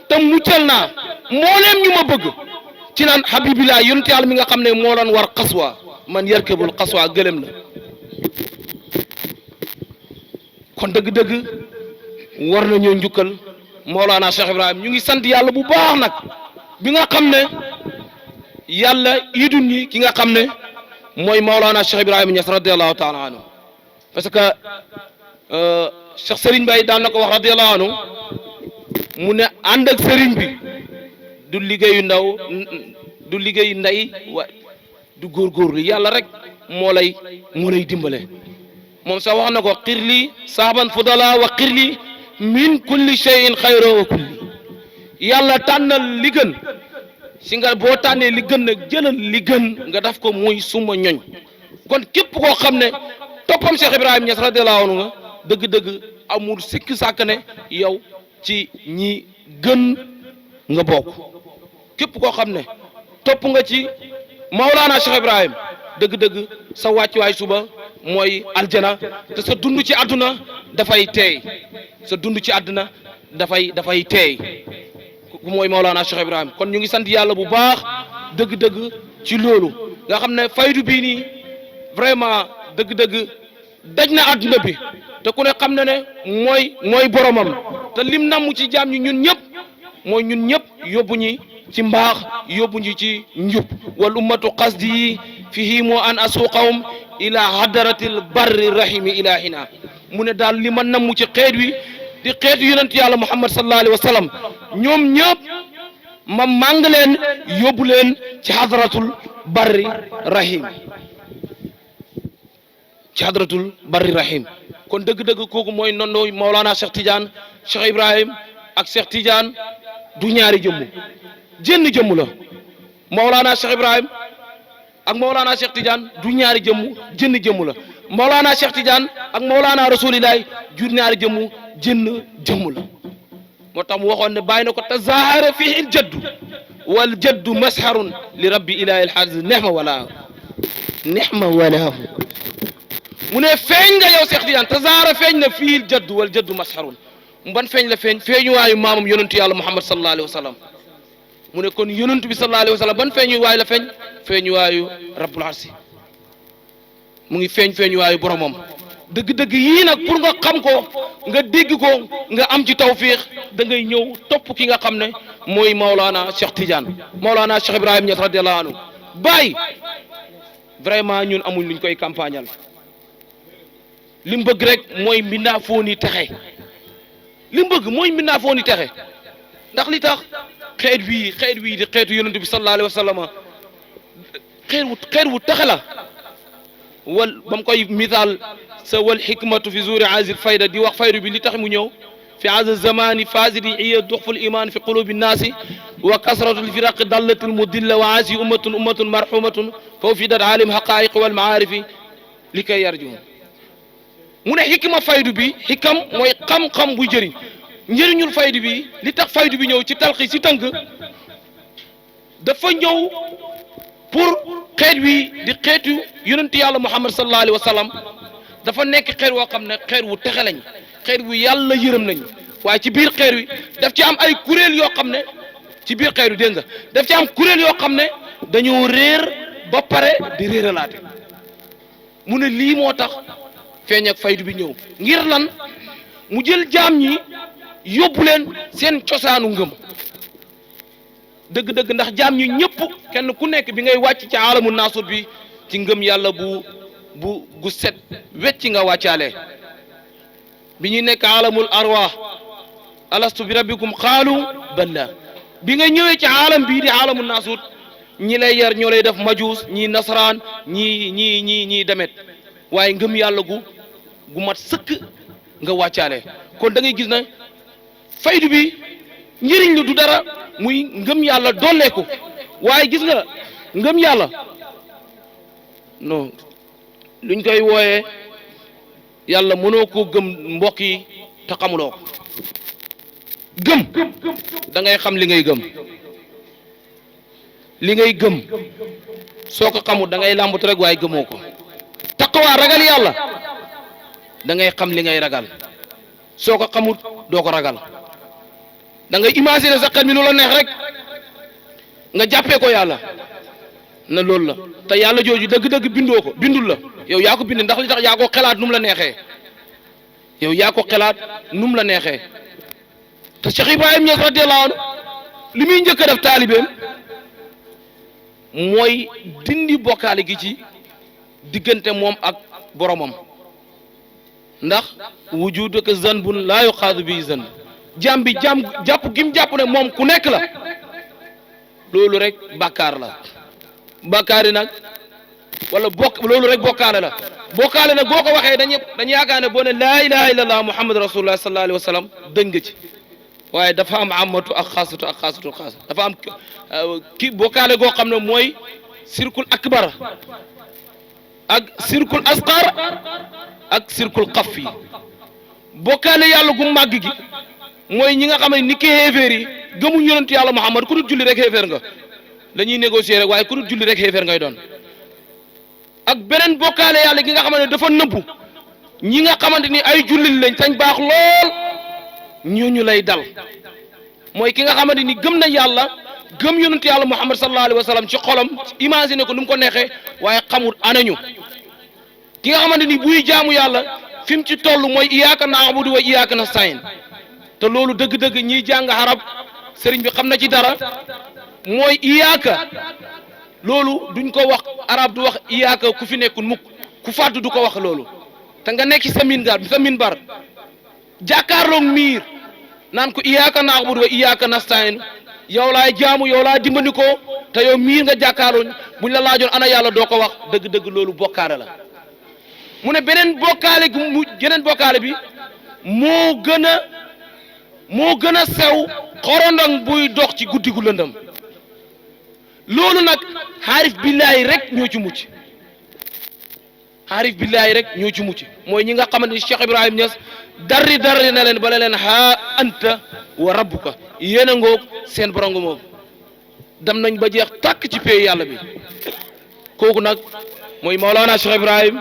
te muccal naa mbooleem ñu ma bëgg ci lan habibillahi yonent yàlla mi nga xam ne moo doon war qaswa man yarkabul qaswa gëlëm la kon dëgg-dëgg war nañoo njukkal Mawlana Cheikh Ibrahim ñu ngi sant yàlla bu baax nag bi nga xam ne yàlla idun ñi ki nga xam ne mooy Mawlana Cheikh Ibrahim Niass radiyallahu taala anhu parce que Cheikh Serigne Baye daan na ko wax radiyallahu anhu mu ne ànd ak Serigne bi du liggéeyu ndaw du liggéeyu ndey wa du góorgóorlu yàlla rek moo lay dimbale moom sax wax na ko xirli saaban fudala wa xirli min kulli shay'in xayro wa kulli yàlla tànnal li gën si nga boo tànnee li gën nag jëlal li gën nga def ko muy suma ñoñ kon képp koo xam ne toppam Cheikh Ibrahim Niass radiyallahu anhu nga dëgg-dëgg amul sikk sàkk ne yow ci ñi gën nga bokk képp koo xam ne topp nga ci Maulana Cheikh Ibrahim dëgg-dëgg sa wàccuwaay suba mooy aljana te sa dund ci àdduna dafay teey sa dund ci àdduna dafay teey ku mooy Maulana Cheikh Ibrahim kon ñu ngi sant yàlla bu baax dëgg-dëgg ci loolu nga xam ne faydu bii nii vraiment dëgg-dëgg daj na àdduna bi te ku ne xam na ne mooy boromam te lim namm ci jaam ñi ñun ñëpp mooy ñun ñëpp yóbbu ñi ci mbaax yóbbu ñi ci njub wal ummatu qasdi yi fihimu an asuqahum ila hadratil barri rahimi ilahina mu ne daal li ma namm ci xeet wi di xeetu yonent yàlla Muhammad sallallahu alayhi wa sallam ñoom ñëpp ma màng leen yóbbu leen ci hadratul barri rahim ci hadratul barri rahim kon dëgg-dëgg kooku mooy nondo Maulana Cheikh Tidiane Cheikh Ibrahim ak Cheikh Tidiane du ñaari jëmm jenn jëmm la Maulana Cheikh Ibrahim ak Maulana Cheikh Tidiane du ñaari jëmm jenn jëmm la Maulana Cheikh Tidiane ak Maulana Rasulillahi jur ñaari jëmm jenn jëmm la moo tax mu waxoon ne bàyyi na ko tazahara fihi l jaddu wal jaddu masharun li rabbi ilahi alxaaz nehma wala mu ne feeñ nga yow Cheikh Tidiane tazahara feeñ na fihi l jaddu wal jaddu masharun ban feeñ la feeñu waayu maamam yonentu yàlla Muhammad sallallahu alayhi wa sallam mu ne kon yonent bi sallallahu alayhi wa sallam ban feeñu waay la feeñu waayu rabbul arsi mu ngi feeñu waayu boromam dëgg-dëgg yii nag pour nga xam ko nga dégg ko nga am ci tawfiix da ngay ñëw topp ki nga xam ne mooy Maulana Cheikh Tidiane Maulana Cheikh Ibrahim Niass radiyallahu anhu Baye vraiment ñun amuñ luñ koy campagnal li mu bëgg rek mooy mbindaa foo ni texe li mu bëgg mooy mbindaa foo ni texe ndax li tax xeet wii di xeetu yonent bi sallallahu alayhi wa sallam xeet wu texe la wal ba mu koy misaal sa wal xikmatu fi zuuri azil fayda di wax faydu bi li tax mu ñëw fi haza zamani fasidi iya duxful iman fi qulubi nnaasi wa kasratul firaqi dallatul mudilla wa asi ummatun marhumatun fa ufidat alim haqaiq wal maarifi li koy yarju mu ne xikma faydu bi xikam mooy xam-xam buy jëriñ njëriñul faydu bi li tax faydu bi ñëw ci talxi si tënk dafa ñëw pour xeet wi di xeetu yonent yàlla Muhammad sallallahu alayhi wa sallam dafa nekk xeet woo xam ne xeet wu texe lañ xeet wu yàlla yërëm nañ waaye ci biir xeet wi daf ci am ay kuréel yoo xam ne ci biir xeet wi dégg nga daf ci am kuréel yoo xam ne dañoo réer ba pare di réeralaate mu ne lii moo tax feeñ ak faydu bi ñëw ngir lan mu jël jaam ñi yóbbu leen seen cosaanu ngëm dëgg-dëgg ndax jaam ñi ñëpp kenn ku nekk bi ngay wàcc ci alamu naasut bi ci ngëm yàlla gu set wecc nga wàccaale bi ñuy nekk alamul arwah alastu bi rabbikum xaalu balla bi nga ñëwee ci alam bii di alamu naasut ñi lay yar ñoo lay def majuus ñii nasaraan ñii demet waaye ngëm yàlla gu mat sëkk nga wàccaale kon da ngay gis na faydu bi njëriñ lu du dara muy ngëm yàlla dolleeku waaye gis nga ngëm yàlla non luñ koy wooyee yàlla mënoo koo gëm mbokk yi te xamuloo ko gëm da ngay xam li ngay gëm soo ko xamul da ngay làmbut rek waaye gëmoo ko taqwa ragal yàlla da ngay xam li ngay ragal soo ko xamul doo ko ragal da ngay imaginer sa xel mi lu la neex rek nga jàppee ko yàlla na loolu la te yàlla jooju dëgg-dëgg bindul la yow yaa ko bind ndax li tax yaa ko xelaat nu mu la neexee yow yaa ko xelaat nu mu la neexee te Cheikh Ibrahim Niass radiyallahu anhu li muy njëkk a def taalibeem mooy dindi bokkaale gi ci diggante moom ak boromam ndax wujuduka zanbun laa yuqaadu bi zanb jàmm bi jàpp gim jàpp ne moom ku nekk la loolu rek bàkkaar la bàkkaar yi nag wala loolu rek bokkaale la bokkaale nag boo ko waxee dañu yaakaar ne boo ne laa ilaha illallah muhammad rasulullah sallallahu alayhi wa sallam dëñ nga ci waaye dafa am amatu ak xaasatu dafa am ki bokkaale goo xam ne mooy sirkul akbar ak sirkul asqar ak sirkul xafi bokkaale yàlla gu màgg gi mooy ñi nga xam ne ni ki xeefeer yi gëmuñ yonent yàlla Muhammad ku dul julli rek xeefeer nga dañuy négocier rek waaye ku dul julli rek xeefeer ngay doon ak beneen bokkaale yàlla gi nga xamante ne dafa nëbbu ñi nga xamante ni ay jullit lañ tañ baax lool ñooñu lay dal mooy ki nga xamante ni gëm na yàlla gëm yonent yàlla Muhammad sallallahu alayhi wa sallam ci xolam imaginer ko nu mu ko neexee waaye xamul anañu ki nga xamante ni buy jaamu yàlla fi mu ci toll mooy iyyaka na'budu wa iyyaka nasta'in te loolu dëgg-dëgg ñiy jàng arab sëriñ bi xam na ci dara mooy iyyaka loolu duñ ko wax arab du wax iyyaka ku fi nekkul mukk ku fàttu du ko wax loolu te nga nekk sa minbar jàkkaarloog miir naan ko iyyaka na'budu wa iyyaka nasta'in yow laay jaamu yow laa dimbandikoo te yow miir nga jàkkaarloo buñ la laajoon ana yàlla doo ko wax dëgg-dëgg loolu bokkaale la mu ne beneen bokkaale bi moo gën a sew xorondong buy dox ci guddi gu lëndëm loolu nag xaarif billaahi rek ñoo ci mucc mooy ñi nga xamante ni Cheikh Ibrahim Niass darri na leen bala leen haa anta wa rabbuka yéen a ngoog seen borom moom dem nañ ba jeex tàkk ci pay yàlla bi kooku nag mooy Maolana Cheikh Ibrahim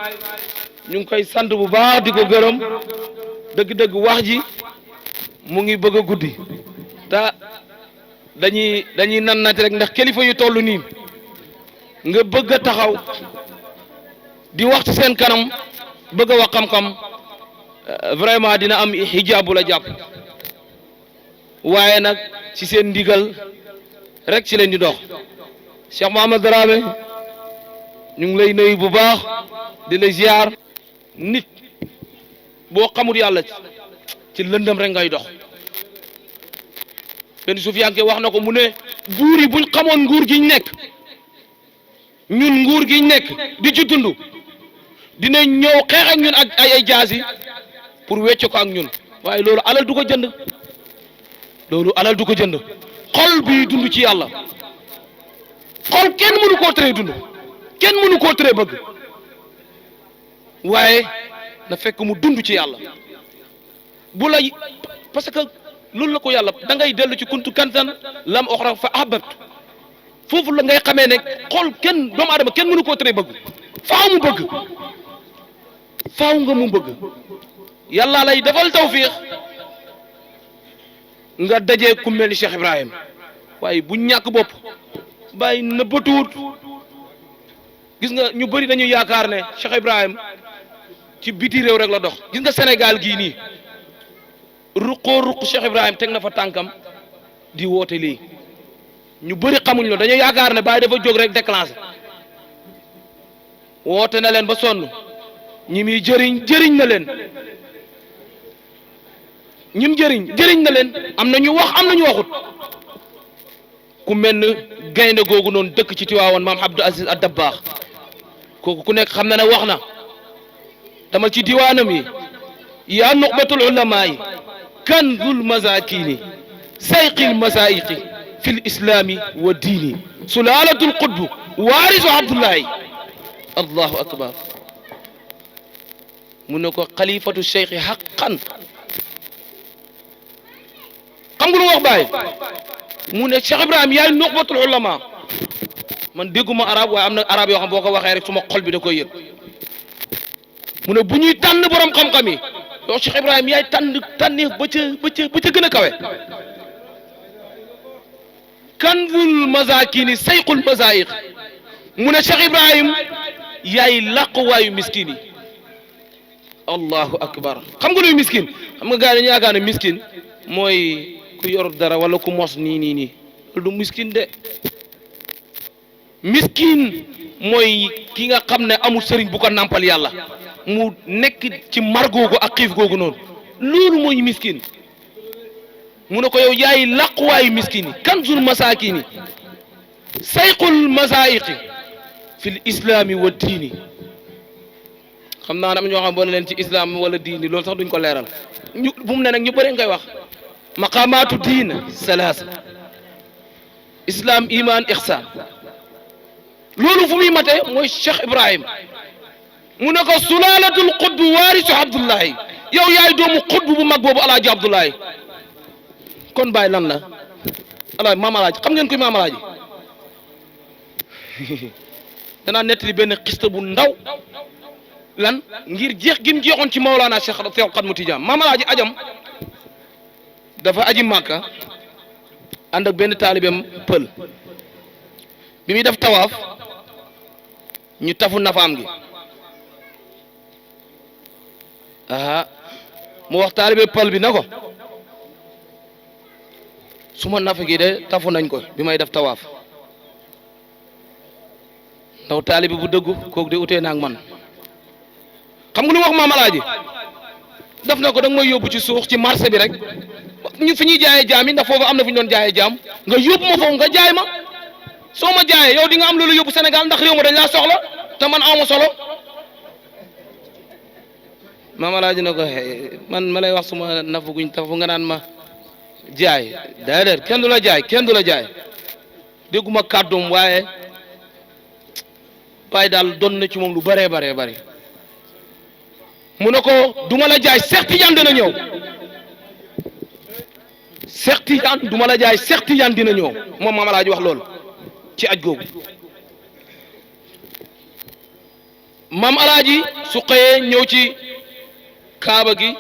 ñu ngi koy sant bu baax di ko gërëm dëgg-dëgg wax ji mu ngi bëgg a guddi te dañuy nannati rek ndax kilifa yu toll nii nga bëgg a taxaw di wax ci seen kanam bëgg a wax xam-xam vraiment dina am hijab bu la jàpp waaye nag ci seen ndigal rek ci leen di dox Cheikh Mohamed Dramé ñu ngi lay nuyu bu baax di la ziar nit boo xamul yàlla ci lëndëm rek ngay dox benn sufiyanke wax na ko mu ne buur yi buñ xamoon nguur giñ nekk ñun nguur giñ nekk di ci dund dina ñëw xeex ak ñun ak ay jaasi pour wecc ko ak ñun waaye loolu alal du ko jënd xol bi dund ci yàlla xol kenn mënu koo tere dund kenn mënu koo tere bëgg waaye na fekk mu dund ci yàlla bu lay parce que loolu la ko yàlla da ngay dellu ci kuntu kantan lam oxra fa ahbabt foofu la ngay xamee ne xol kenn doomu adama kenn mënu koo tere bëgg faaw nga mu bëgg yàlla lay defal tawfiix nga dajee ku mel ni Cheikh Ibrahim waaye bu ñàkk bopp bàyyi nëbbatuwut gis nga ñu bëri dañuy yaakaar ne Cheikh Ibrahim ci biti réew rek la dox gis nga Sénégal gii nii ruq Cheikh Ibrahim teg na fa tànkam di woote lii ñu bëri xamuñ lo dañuy yaakaar ne Baye dafa jóg rek déclenché woote na leen ba sonn ñi muy jëriñ na leen ñim jëriñ na leen am na ñu wax am na ñu waxut ku mel ne gaynde googu noonu dëkk ci Tiwaawan maam Abdou Aziz Ad-Dabbaax kooku ku nekk xam na ne wax na dama ci diwaanam yi yaa nuqbatul ulamaa'i kanzul masakini sayqil masaiqi fil islami wa diini sulaalatul qutb waarisu Abdullahi allahu akbar mu ne ko xalifatu cheikh haqqan xam nga lu wax Baye mu ne Cheikh Ibrahim yaay nuqbatul ulama man dégguma arab waaye am na arab yoo xam boo ko waxee rek suma xol bi da koy yëg mu ne bu ñuy tànn borom xam-xam yi yow Cheikh Ibrahim yaay tànneef ba ca gën a kawe kanzul masakini sayqul masaiq mu ne Cheikh Ibrahim yaay làquwaayu miskin yi allahu akbar xam nga luy miskin xam nga gars yi dañu yaakaar ne miskin mooy ku yor dara wala ku mos nii loolu du miskin de miskin mooy ki nga xam ne amul sëriñ bu ko nàmpal yàlla mu nekk ci mar googu ak xiif googu noonu loolu mooy miskin mu ne ko yow yaay làquwaayu miskin yi kanzul masakini sayqul masaiqi fil islami wa diini xam naa am ñoo xam boo ne leen ci islam wala diini loolu sax duñ ko leeral ñu bu mu ne nag ñu bëri ngay wax maqaamaatu diin salaasa islam iman ihsan loolu fu muy matee mooy Cheikh Ibrahim mu ne ko sulaalatul qutb waarisu Abdullahi yow yaay doomu xutbu bu mag boobu alaaji Abdoulaye kon bàyyi lan la alaaji maam alaaji xam ngeen koy maam alaaji danaa nettali benn xista bu ndaw lan ngir jeex gi mu jeexoon ci Mawlana Cheikh Xadmu Tijaan maam alaaji ajam dafa aji Màkka ànd ak benn taalibeem pël bi muy def tawaaf ñu tafu nafaam gi mu wax taalibe pël bi na ko suma nafa gi de tafu nañ ko bi may def tawaaf ndaw taalibe bu dëggu kooku de utee naag man xam nga lu wax maam alaaji daf na ko da nga may yóbbu ci suux ci marché bi rek ñu fi ñuy jaayee jaam yi ndax foofu am na fi ñu doon jaayee jaam nga yóbbu ma foofu nga jaay ma soo ma jaayee yow di nga am loolu yóbbu Sénégal ndax réew ma dañ laa soxla te man awma solo maam alaaji na ko man ma lay wax suma nafu guñ tafu nga naan ma jaay déedéet kenn du la jaay kenn du la jaay dégguma kàddum waaye waaye daal doon na ci moom lu bëree bëree bëri mu ne ko duma la jaay Cheikh Tidiane dina ñëw Cheikh Tidiane duma la jaay Cheikh Tidiane dina ñëw moom maam alaaji wax loolu ci aj googu maam alaaji su xëyee ñëw ci kaaba gi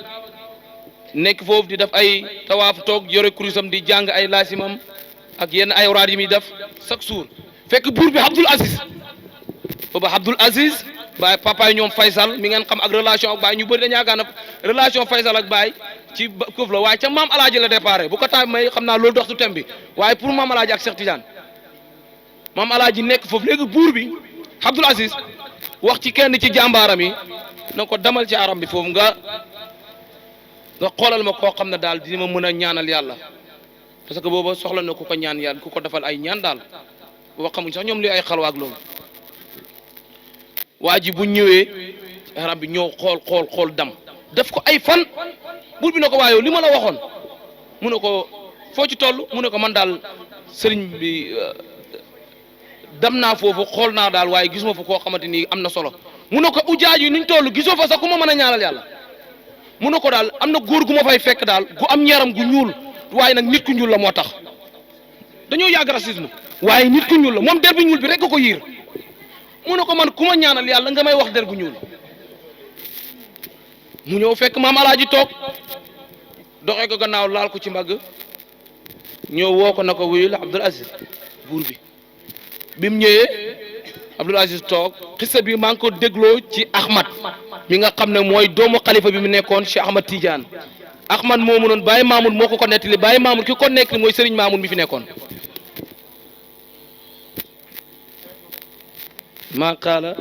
nekk foofu di def ay tawaaf toog yore kurusam di jàng ay laasimam ak yenn ay awraad yi muy def chaque jour fekk buur bi Abdul Aziz booba Abdul Aziz baay papaay ñoom Faysal mi ngeen xam ak relation ak baay ñu bëri dañu yaakaar ne relation Faysal ak baay ci këf la waaye ca maam alaaji la déparé bu ko taay may xam naa loolu dox du tem bi waaye pour maam alaaji ak Cheikh Tidiane maam alaaji nekk foofu léegi buur bi Abdul Aziz wax ci kenn ci jàmbaaram yi na ko demal ci aram bi foofu nga xoolal ma koo xam ne daal dina ma mën a ñaanal yàlla parce que booba soxla na ku ko ñaan yàlla ku ko defal ay ñaan daal booba xamuñ sax ñoom li ay xalwaak loolu waa ji bu ñëwee aram bi ñëw xool dam def ko ay fan buur bi na ko waayoo li ma la waxoon mu ne ko foo ci toll mu ne ko man daal sëriñ bi dem naa foofu xool naa daal waaye gisuma fa koo xamante ni am na solo mu ne ko ujaaj yi nuñ toll gisoo fa sax ku ma mën a ñaanal yàlla mu ne ko daal am na góor gu ma fay fekk daal gu am yaram gu ñuul waaye nag nit ku ñuul la moo tax dañoo yàgg racisme waaye nit ku ñuul la moom der bu ñuul bi rek ko yiir mu ne ko man ku ma ñaanal yàlla nga may wax der gu ñuul mu ñëw fekk maam alaaji toog doxee ko gannaaw laal ko ci mbagg ñëw woo ko na ko wuyul Abdul Aziz buur bi mu ñëwee Abdul Aziz toog xissa bi maa ngi ko dégloo ci Ahmad mi nga xam ne mooy doomu xalifa bi mu nekkoon Cheikh Ahmad Tidiane Ahmad moomu noonu Baye Mamoun moo ko nettali Baye Mamoun ki ko nettali mooy Serigne Mamoun mi fi nekkoon maa qaala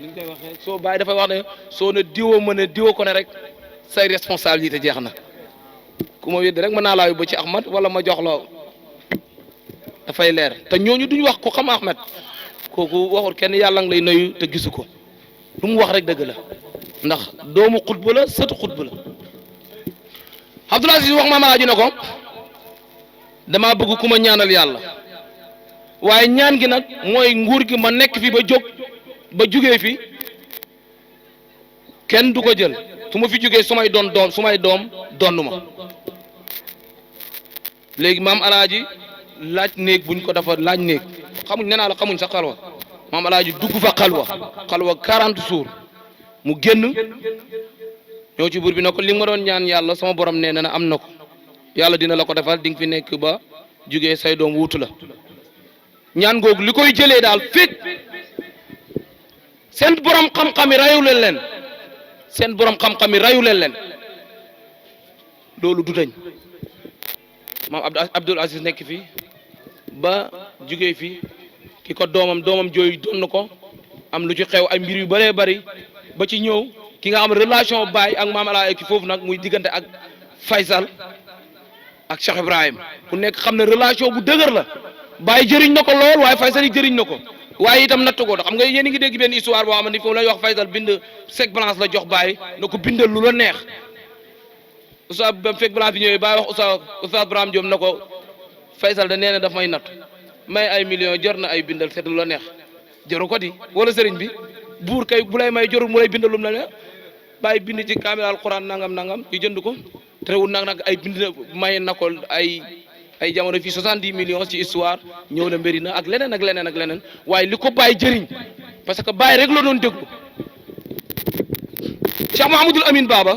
li ñu koy waxee soo Baye dafay wax ne soo ne diwoo mën a diwoo ko ne rek say responsabilité jeex na ku ma wéddi rek mën naa laa yóbbu ci Ahmad wala ma jox loo dafay leer te ñooñu duñ wax ku xam Ahmed kooku waxul kenn yàlla nga lay nuyu te gisu ko lu mu wax rek dëgg la ndax doomu xutba la sëtu xutba la Abdul Aziz wax maam alaaji na ko dama bëgg ku ma ñaanal yàlla waaye ñaan gi nag mooy nguur gi ma nekk fi ba jugee fi kenn du ko jël su ma fi jugee su may doom donnu ma léegi maam alaaji laaj néeg buñ ko dafa laaj néeg xamuñ nee naa la xamuñ sax xalwa maam alaaji dugg fa xalwa 40 jours mu génn ñëw ci buur bi na ko li nga ma doon ñaan yàlla sama borom nee na am na ko yàlla dina la ko defal di nga fi nekk ba jugee say doom wuutu la ñaan googu li koy jëlee daal fekk seen borom xam-xam yi rayu leen seen borom xam-xam yi rayu leen loolu du dañ maam Abdul Aziz nekk fi ba jugee fi ki ko doomam jooyu doon na ko am lu ci xew ay mbir yu bëree bëri ba ci ñëw ki nga am relation baay ak maam Alaaji ki foofu nag muy diggante ak Faysal ak Cheikh Ibrahim ku nekk xam ne relation bu dëgër la baay jëriñ na ko lool waaye Faysal yi jëriñ na ko waaye itam natt ko xam nga yéen a ngi dégg benn histoire boo xam ne foofu lay wax Faysal bind chèque blanche la jox baay na ko bindal lu la neex Oustaz ba fekk blanche bi ñëwee baay wax Oustaz Braham Diop na ko Faysal da nee na daf may natt may ay millions jor na ay bindal seet lu la neex jaru ko di wala sëriñ bi buur kay bu lay may jorul mu lay bindal lu mu la neex bàyyi bind ci kaamil alquran nangam nangam ñu jënd ko terewul nag ay bind maye na ko ay jamono fii 70 millions ci histoire ñëw na mbiri na ak leneen ak leneen ak leneen waaye li ko bàyyi jëriñ parce que bàyyi rek la doon déglu Cheikh Mouhamadoul Amine Baba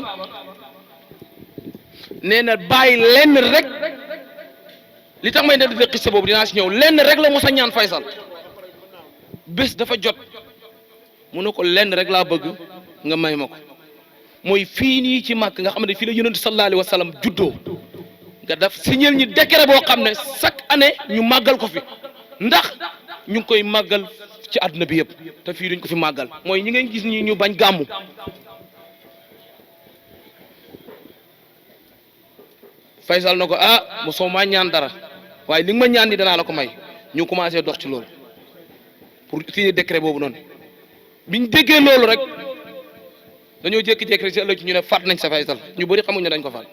nee na bàyyi lenn rek li tax may def xissa boobu dinaa si ñëw lenn rek la mos a ñaan Faysal bés dafa jot mu ne ko lenn rek laa bëgg nga may ma ko mooy fii nii ci màkk nga xam ne fii la yonent sallallahu alayhi wa sallam juddoo nga def signal ñi décret boo xam ne chaque année ñu màggal ko fi ndax ñu ngi koy màggal ci àdduna bi yëpp te fii duñ ko fi màggal mooy ñi ngay gis ñi ñu bañ gàmmu Faysal na ko ah mosoo maa ñaan dara waaye li nga ma ñaan ni danaa la ko may ñu commencé dox ci loolu pour signer décret boobu noonu biñ déggee loolu rek dañoo jékki-jékki rek ci ëllëg ñu ne faat nañ sa Faysal ñu bëri xamuñ ne dañ ko faat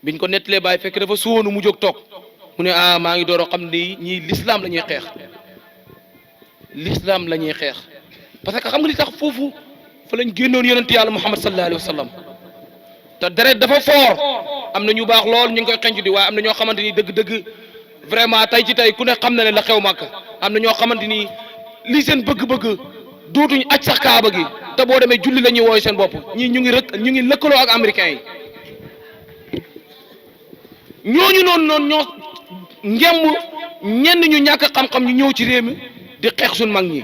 biñ ko nettalee bàyyi fekk dafa suwoonu mu jóg toog mu ne ah maa ngi door a xam ni ñii l'islam la ñuy xeex l'islam la ñuy xeex parce que xam nga li tax foofu fa lañ génnoon yonent yàlla Muhammad sallallahu alayhi wa sallam te deret dafa fort am na ñu baax lool ñu ngi koy xenc di waaye am na ñoo xamante ni dëgg-dëgg vraiment tey ci tey ku ne xam na ne la xew màkk am na ñoo xamante ni lii seen bëgg-bëgg dootuñ aj sax kaaba gi te boo demee julli la ñuy wooy seen bopp ñii ñu ngi lëkkaloo ak américains yi ñooñu noonu ñoo ngemb ñenn ñu ñàkk xam-xam ñu ñëw ci réew mi di xeex suñ mag ñi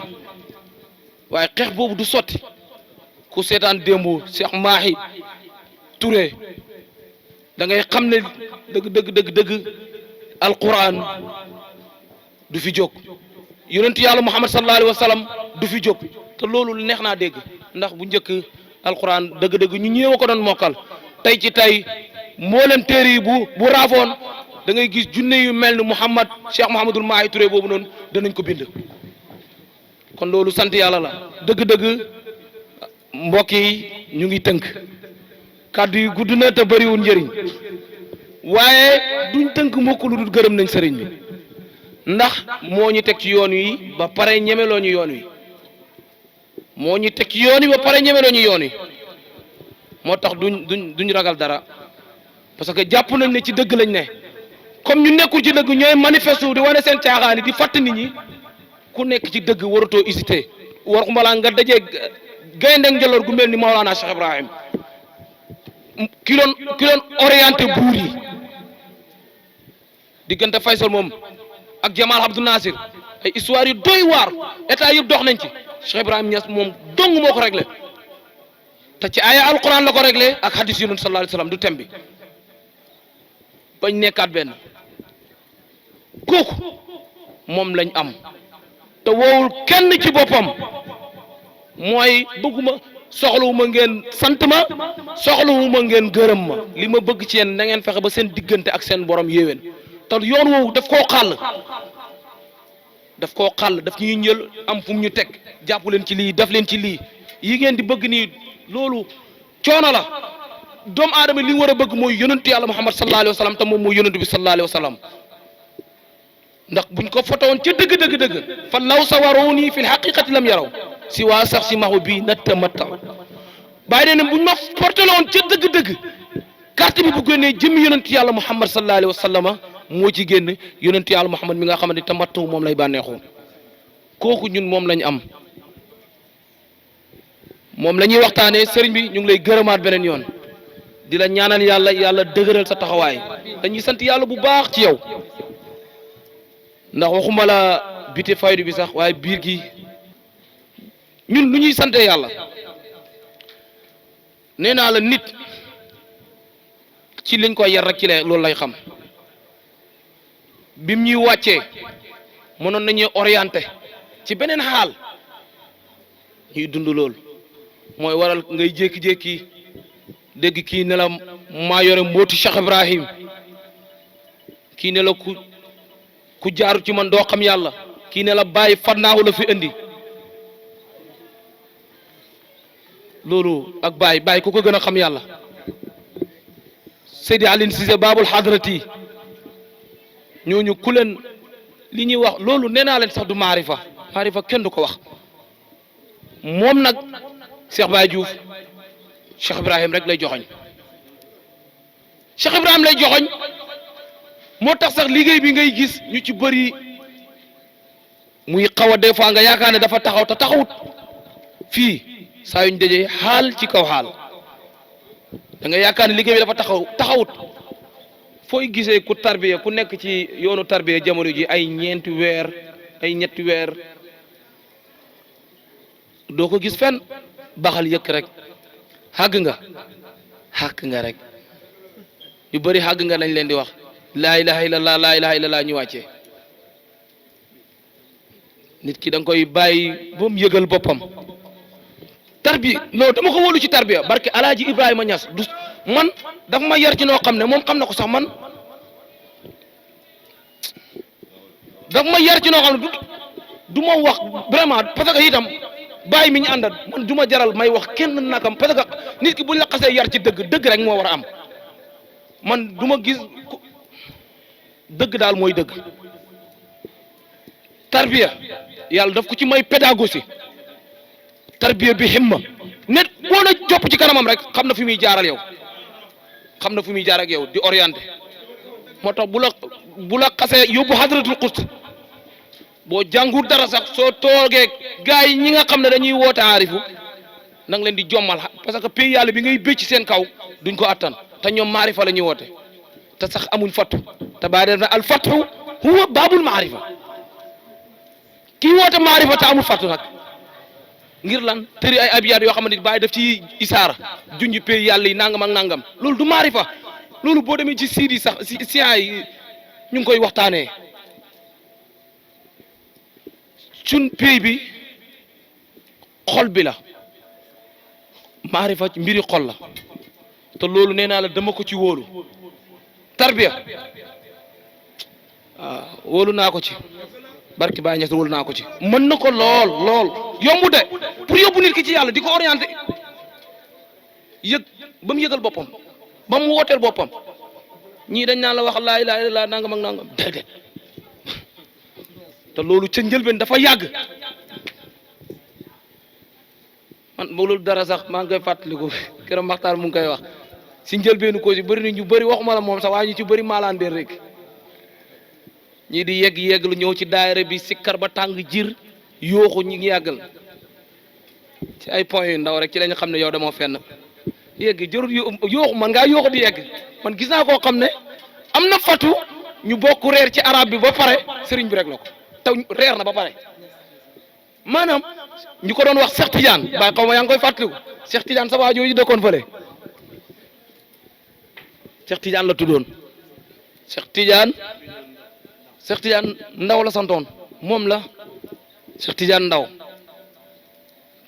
waaye xeex boobu du sotti ku seetaan démb Cheikh Mahi Touré da ngay xam ne dëgg alquran du fi jóg yonentu yàlla Muhammad sallallahu alayhi wa sallam du fi jóg te loolu neex naa dégg ndax bu njëkk alquran dëgg ñu ñëw ko doon mokkal tey ci tey mboolem téere yi bu raafoon da ngay gis junne yu mel ni Cheikh Mouhamadoul Mahi Touré boobu noonu danañ ko bind kon loolu sant yàlla la dëgg mbokk yi ñu ngi tënk kàddu yi gudd na te bëriwul njëriñ waaye duñ tënk mukk lu dul gërëm nañ sëriñ bi ndax moo ñu teg ci yoon wi ba pare ñemeloo ñu yoon wi moo ñu teg ci yoon wi ba pare ñemeloo ñu yoon wi moo tax duñ ragal dara parce que jàpp nañ ne ci dëgg lañ ne comme ñu nekkul ci dëgg ñooy manifeste di wane seen caaxaan di fàtt nit ñi ku nekk ci dëgg waratoo hésité waxuma la nga dajee gaynde njëloor gu mel ni Maolana Cheikh Ibrahim ki doon orienté buur yi diggante Faysal moom ak Jamal Abdou Nasir ay histoire yu doy waar état yëpp dox nañ ci Cheikh Ibrahim Niass moom dong moo ko réglé te ci aaya alquran la ko réglé ak hadis yonent sallallahu alayhi wasallam du tem bi bañ nekkaat benn kooku moom lañ am te woowul kenn ci boppam mooy bëgguma soxlawuma ngeen sant ma soxlawuma ngeen gërëm ma li ma bëgg ci yéen na ngeen fexe ba seen diggante ak seen borom yéwén te yoon woowu daf koo xàll daf ñuy ñël am fu mu ñu teg jàpp leen ci lii def leen ci lii yi ngeen di bëgg nii loolu coono la doomu aadama li war a bëgg mooy yonentu yàlla Muhammad sallallahu alayhi wa sallam te moom mooy yonentu bi sallallahu alayhi wa sallam ndax buñ ko fotowoon ca dëgg fa law sawaruni fi lxaqiqati lam yaraw si waa sax si maxu bii nattamatta bàyyi ne buñ ma porté la woon ca dëgg carte bi bu génnee jëmmi yonentu yàlla Muhammad sallallahu alayhi wa sallam moo ci génn yonentu yàlla Muhammad mi nga xamante tamattaw moom lay bànneexoo kooku ñun moom lañ am moom la ñuy waxtaanee sëriñ bi ñu ngi lay gërëmaat beneen yoon di la ñaanal yàlla dëgëral sa taxawaay dañuy sant yàlla bu baax ci yow ndax waxuma la biti faydu bi sax waaye biir gi ñun lu ñuy sante yàlla nee naa la nit ci liñ koy yar rek ci la loolu lay xam bim ñuy wàccee mënoon nañuy orienté ci beneen xaal ñuy dund loolu mooy waral ngay jékki-jékki dégg kii ne la maa yore mbooti Cheikh Ibrahim kii ne la ku jaaru ci man doo xam yàlla kii ne la bàyyi fannaahu la fi indi loolu ak bàyyi ku ko gën a xam yàlla Seydi Aline Cissé Babul Hadrati ñooñu ku leen li ñuy wax loolu nee naa leen sax du maarifa kenn du ko wax moom nag Cheikh Baye Diouf Cheikh Ibrahim rek lay joxoñ Cheikh Ibrahim lay joxoñ moo tax sax liggéey bi ngay gis ñu ci bëri muy xaw a des fois nga yaakaar ne dafa taxaw te taxawut fii saa yuñ dajee xaal ci kaw xaal da nga yaakaar ne liggéey bi dafa taxawut fooy gisee ku tarbiya ku nekk ci yoonu tarbiya jamono ji ay ñeenti weer ay ñetti weer doo ko gis fenn baxal yëkk rek xàgg nga rek ñu bëri xàgg nga lañ leen di wax laa ilaha illallah laa ilaha illallah ñu wàccee nit ki da nga koy bàyyi ba mu yëgal boppam tarbiya non dama ko wóolu ci tarbiya barke alaaji Ibrahima Niass du man daf ma yar ci noo xam ne moom xam na ko sax man daf ma yar ci noo xam ne du ma wax vraiment parce que itam bàyyi mi ñu àndat man du ma jaral may wax kenn nakam parce que nit ki buñ la xasee yar ci dëgg rek moo war a am man du ma gis dëgg daal mooy dëgg tarbiya yàlla daf ko ci may pédagogie tarbiya bi himma nit boo na jopp ci kanamam rek xam na fi muy jaaral yow xam na fi muy jaar ak yow di orienté moo tax bu la xasee yóbbu hadratul quds boo jàngut dara sax soo toogee gars yi ñi nga xam ne dañuy woote aarifu nang leen di jommal parce que pays yàlla bi ngay bécc seen kaw duñ ko attan te ñoom maarifa la ñuy woote te sax amuñ fattu te baa def na al fathu huwa baabul maarifa kii woote maarifa te amul fattu nag ngir lan tëri ay abiyaat yoo xamante ni bàyyi def ci isaara junj pays yàlla yi nangam ak nangam loolu du maarifa loolu boo demee ci siidi sax si science yi ñu ngi koy waxtaanee sun pays bi xol bi la maarifa mbiri xol la te loolu nee naa la dama ko ci wóolu tarbiya waaw wóolu naa ko ci barki Baye Niass wóolu naa ko ci mën na ko lool yombu de pour yóbbu nit ki ci yàlla di ko orienté yëg ba mu yëgal boppam ba mu wooteel boppam ñii dañ naan la wax laa ilaaha illallaah nangam ak nangam déedéet te loolu ca njëlbeen dafa yàgg man loolu dara sax maa ngi koy fàttaliku keroog Maxtaar mu ngi koy wax si njëlbeenu ko si bëri na ñu bëri waxuma la moom sax waaye ñu ci bëri maalaan den rek ñii di yegg lu ñëw ci daayira bi sikkar ba tàng jir yooxu ñi ngi yàggal ci ay points yu ndaw rek ci lañu xam ne yow demoo fenn yegg jërul yooxu man ngaa yooxu di yegg man gis naa koo xam ne am na fatu ñu bokk reer ci arab bi ba pare sëriñ bi rek la ko taw reer na ba pare maanaam ñu ko doon wax Cheikh Tidiane ba xaw ma yaa ngi koy fàttaliku Cheikh Tidiane sa waa jooju dëkkoon fële Cheikh Tidiane la tuddoon Cheikh Tidiane ndaw la santoon moom la Cheikh Tidiane ndaw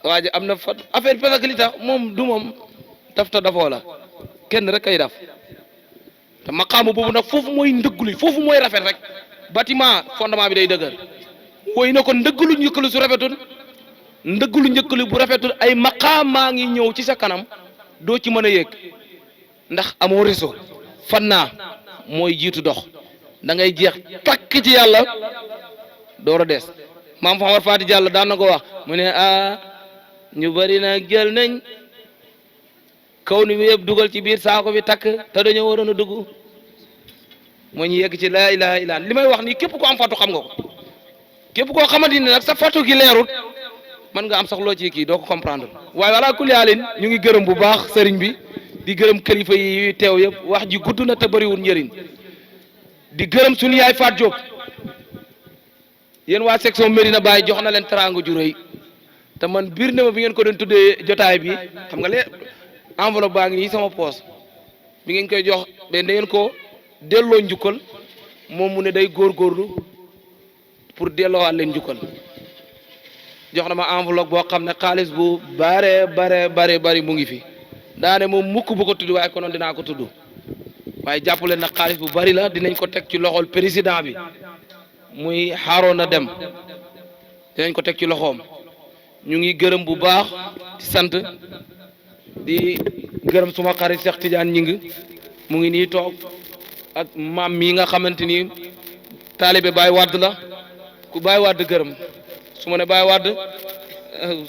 waa ji am na fa affaire bi parce que li tax moom du moom dafta dafoo la kenn rek kay daf te maqaamu boobu nag foofu mooy ndëgguli foofu mooy rafet rek bâtiment fondement bi day dëgër woy na ko ndëggulu njëkkalu su rafetul ndëggulu njëkkalu bu rafetul ay maqaamaa ngi ñëw ci sa kanam doo ci mën a yéeg ndax amoo réseau fan naa mooy jiitu dox da ngay jeex takk ci yàlla door a des maam Famar Faati Jàll daan na ko wax mu ne ñu bari na jël nañ kaw ni bi yëpp dugal ci biir saako bi takk te dañoo waroon a dugg moo ñu yegg ci laa ilaha illa li may wax nii képp ko am fatu xam nga ko képp koo xamante ni nag sa fatu gi leerul mën nga am sax loo ci kii doo ko comprendre waaye wala kulli haalin ñu ngi gërëm bu baax sëriñ bi di gërëm kilifa yi teew yëpp wax ji gudd na te bëriwul njëriñ di gërëm suñu yaay Faat Diop yéen waa section Medina Baye jox na leen teraanga ju rëy te man biir na ma bi ngeen ko doon tuddee jotaay bi xam nga le enveloppe baa ngi nii sama poos bi ngeen koy jox mais da ngeen ko delloo njukkal moom mu ne day góorgóorlu pour delloowaat leen njukkal jox na ma enveloppe boo xam ne xaalis bu bari mu ngi fi daane moom mukk bu ko tudd waaye konoon dinaa ko tudd waaye jàpp leen nag xaalis bu bari la dinañ ko teg ci loxol président bi muy Harouna Dem dinañ ko teg ci loxoom ñu ngi gërëm bu baax di sant di gërëm suma xarit Cheikh Tidiane ñing mu ngi nii toog ak maam mii nga xamante ni taalibe Baye Wade la ku Baye Wade gërëm su ma ne Baye Wade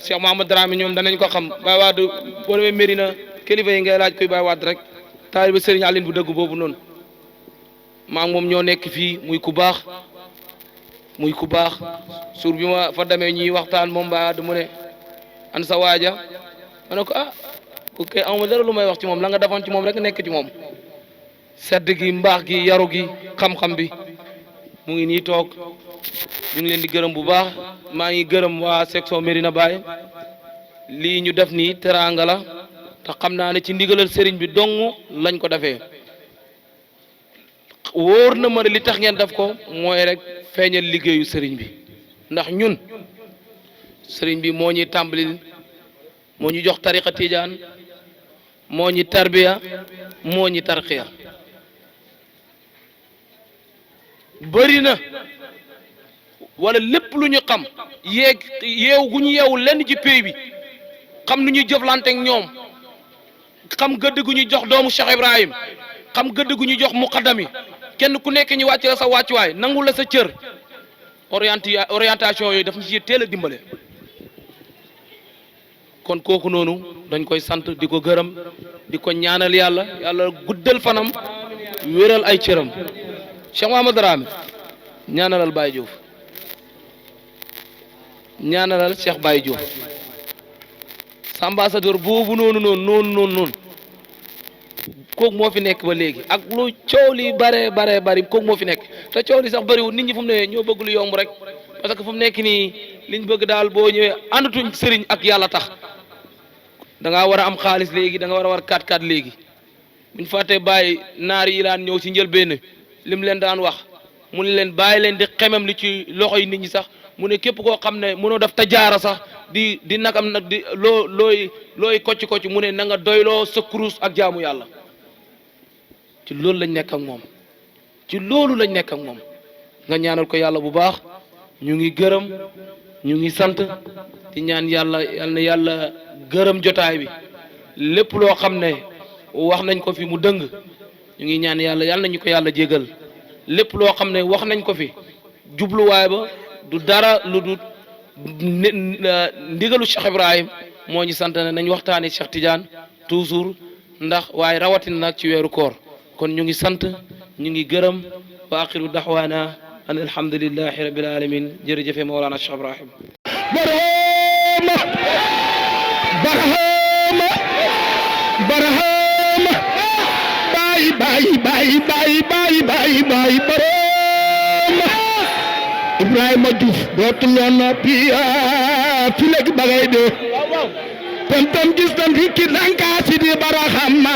Cheikh Mahamad Dramé ñoom danañ ko xam Baye Wade boo demee Mérina kilifa yi ngay laaj koy Baye Wade rek taaliba Serigne Aline bu dëgg boobu noonu maa ngi moom ñoo nekk fii muy ku baax suur bi ma fa demee ñuy waxtaan moom Baye Wade mu ne an sa waaja ma ne ko ok amuma dara lu may wax ci moom la nga defoon ci moom rek nekk ci moom sedd gi mbaax gi yaru gi xam-xam bi mu ngi nii toog ñu ngi leen di gërëm bu baax maa ngi gërëm waa section Médina Baye lii ñu def nii teraanga la te xam naa ne ci ndigalal sëriñ bi dong lañ ko defee wóor na ma ne li tax ngeen def ko mooy rek feeñal liggéeyu sëriñ bi ndax ñun sëriñ bi moo ñuy tàmbalil moo ñu jox tariqa tijaan moo ñi tarbiya moo ñi tarqiya bëri na wala lépp lu ñu xam yeew gu ñu yeewu lenn ci pays bi xam nu ñuy jëflante ak ñoom xam gëdd gu ñu jox doomu Cheikh Ibrahim xam gëdd gu ñu jox muqaddam yi kenn ku nekk ñu wàcc la sa wàccuwaay nangu la sa cër orientation yooyu daf ñu ci teel a dimbale kon kooku noonu dañ koy sant di ko gërëm di ko ñaanal yàlla guddal fanam wéral ay cëram Cheikh Mahamad Dramé ñaanalal Baye Diouf ñaanalal Cheikh Baye Diouf sa ambassadeur boobu noonu kooku moo fi nekk ba léegi ak lu coow li bare bari kooku moo fi nekk te coow li sax bëriwul nit ñi fu mu ne ñoo bëgg lu yomb rek parce que fu mu nekk nii liñ bëgg daal boo ñëwee àndatuñ sëriñ ak yàlla tax da ngaa war a am xaalis léegi da nga war a war 4x4 léegi buñ fàttee bàyyi naar yi laan ñëw ci njëlbéen lim leen daan wax mu ne leen bàyyi leen di xemam li ci loxo yi nit ñi sax mu ne képp koo xam ne mënoo def tajaara sax di nakam nag di looy kocc mu ne na nga doyloo sa kurus ak jaamu yàlla ci loolu lañ nekk ak moom nga ñaanal ko yàlla bu baax ñu ngi gërëm ñu ngi sant di ñaan yàlla gërëm jotaay bi lépp loo xam ne wax nañ ko fi mu dëng ñu ngi ñaan yàlla nañu ko yàlla jégal lépp loo xam ne wax nañ ko fi jubluwaay ba du dara lu du ndigalu Cheikh Ibrahim moo ñu sant ne nañ waxtaane Cheikh Tidiane toujours ndax waaye rawatina nag ci weeru koor kon ñu ngi sant ñu ngi gërëm wa axiru daxwaana an alhamdulillahi rabbil alamin jërëjëfe Mawlana Cheikh Ibrahim barahama bayi barahama Ibrahima Diouf dootul woon noppi fi léegi ba ngay dee tam gis nañ fi ki nanka si di barahama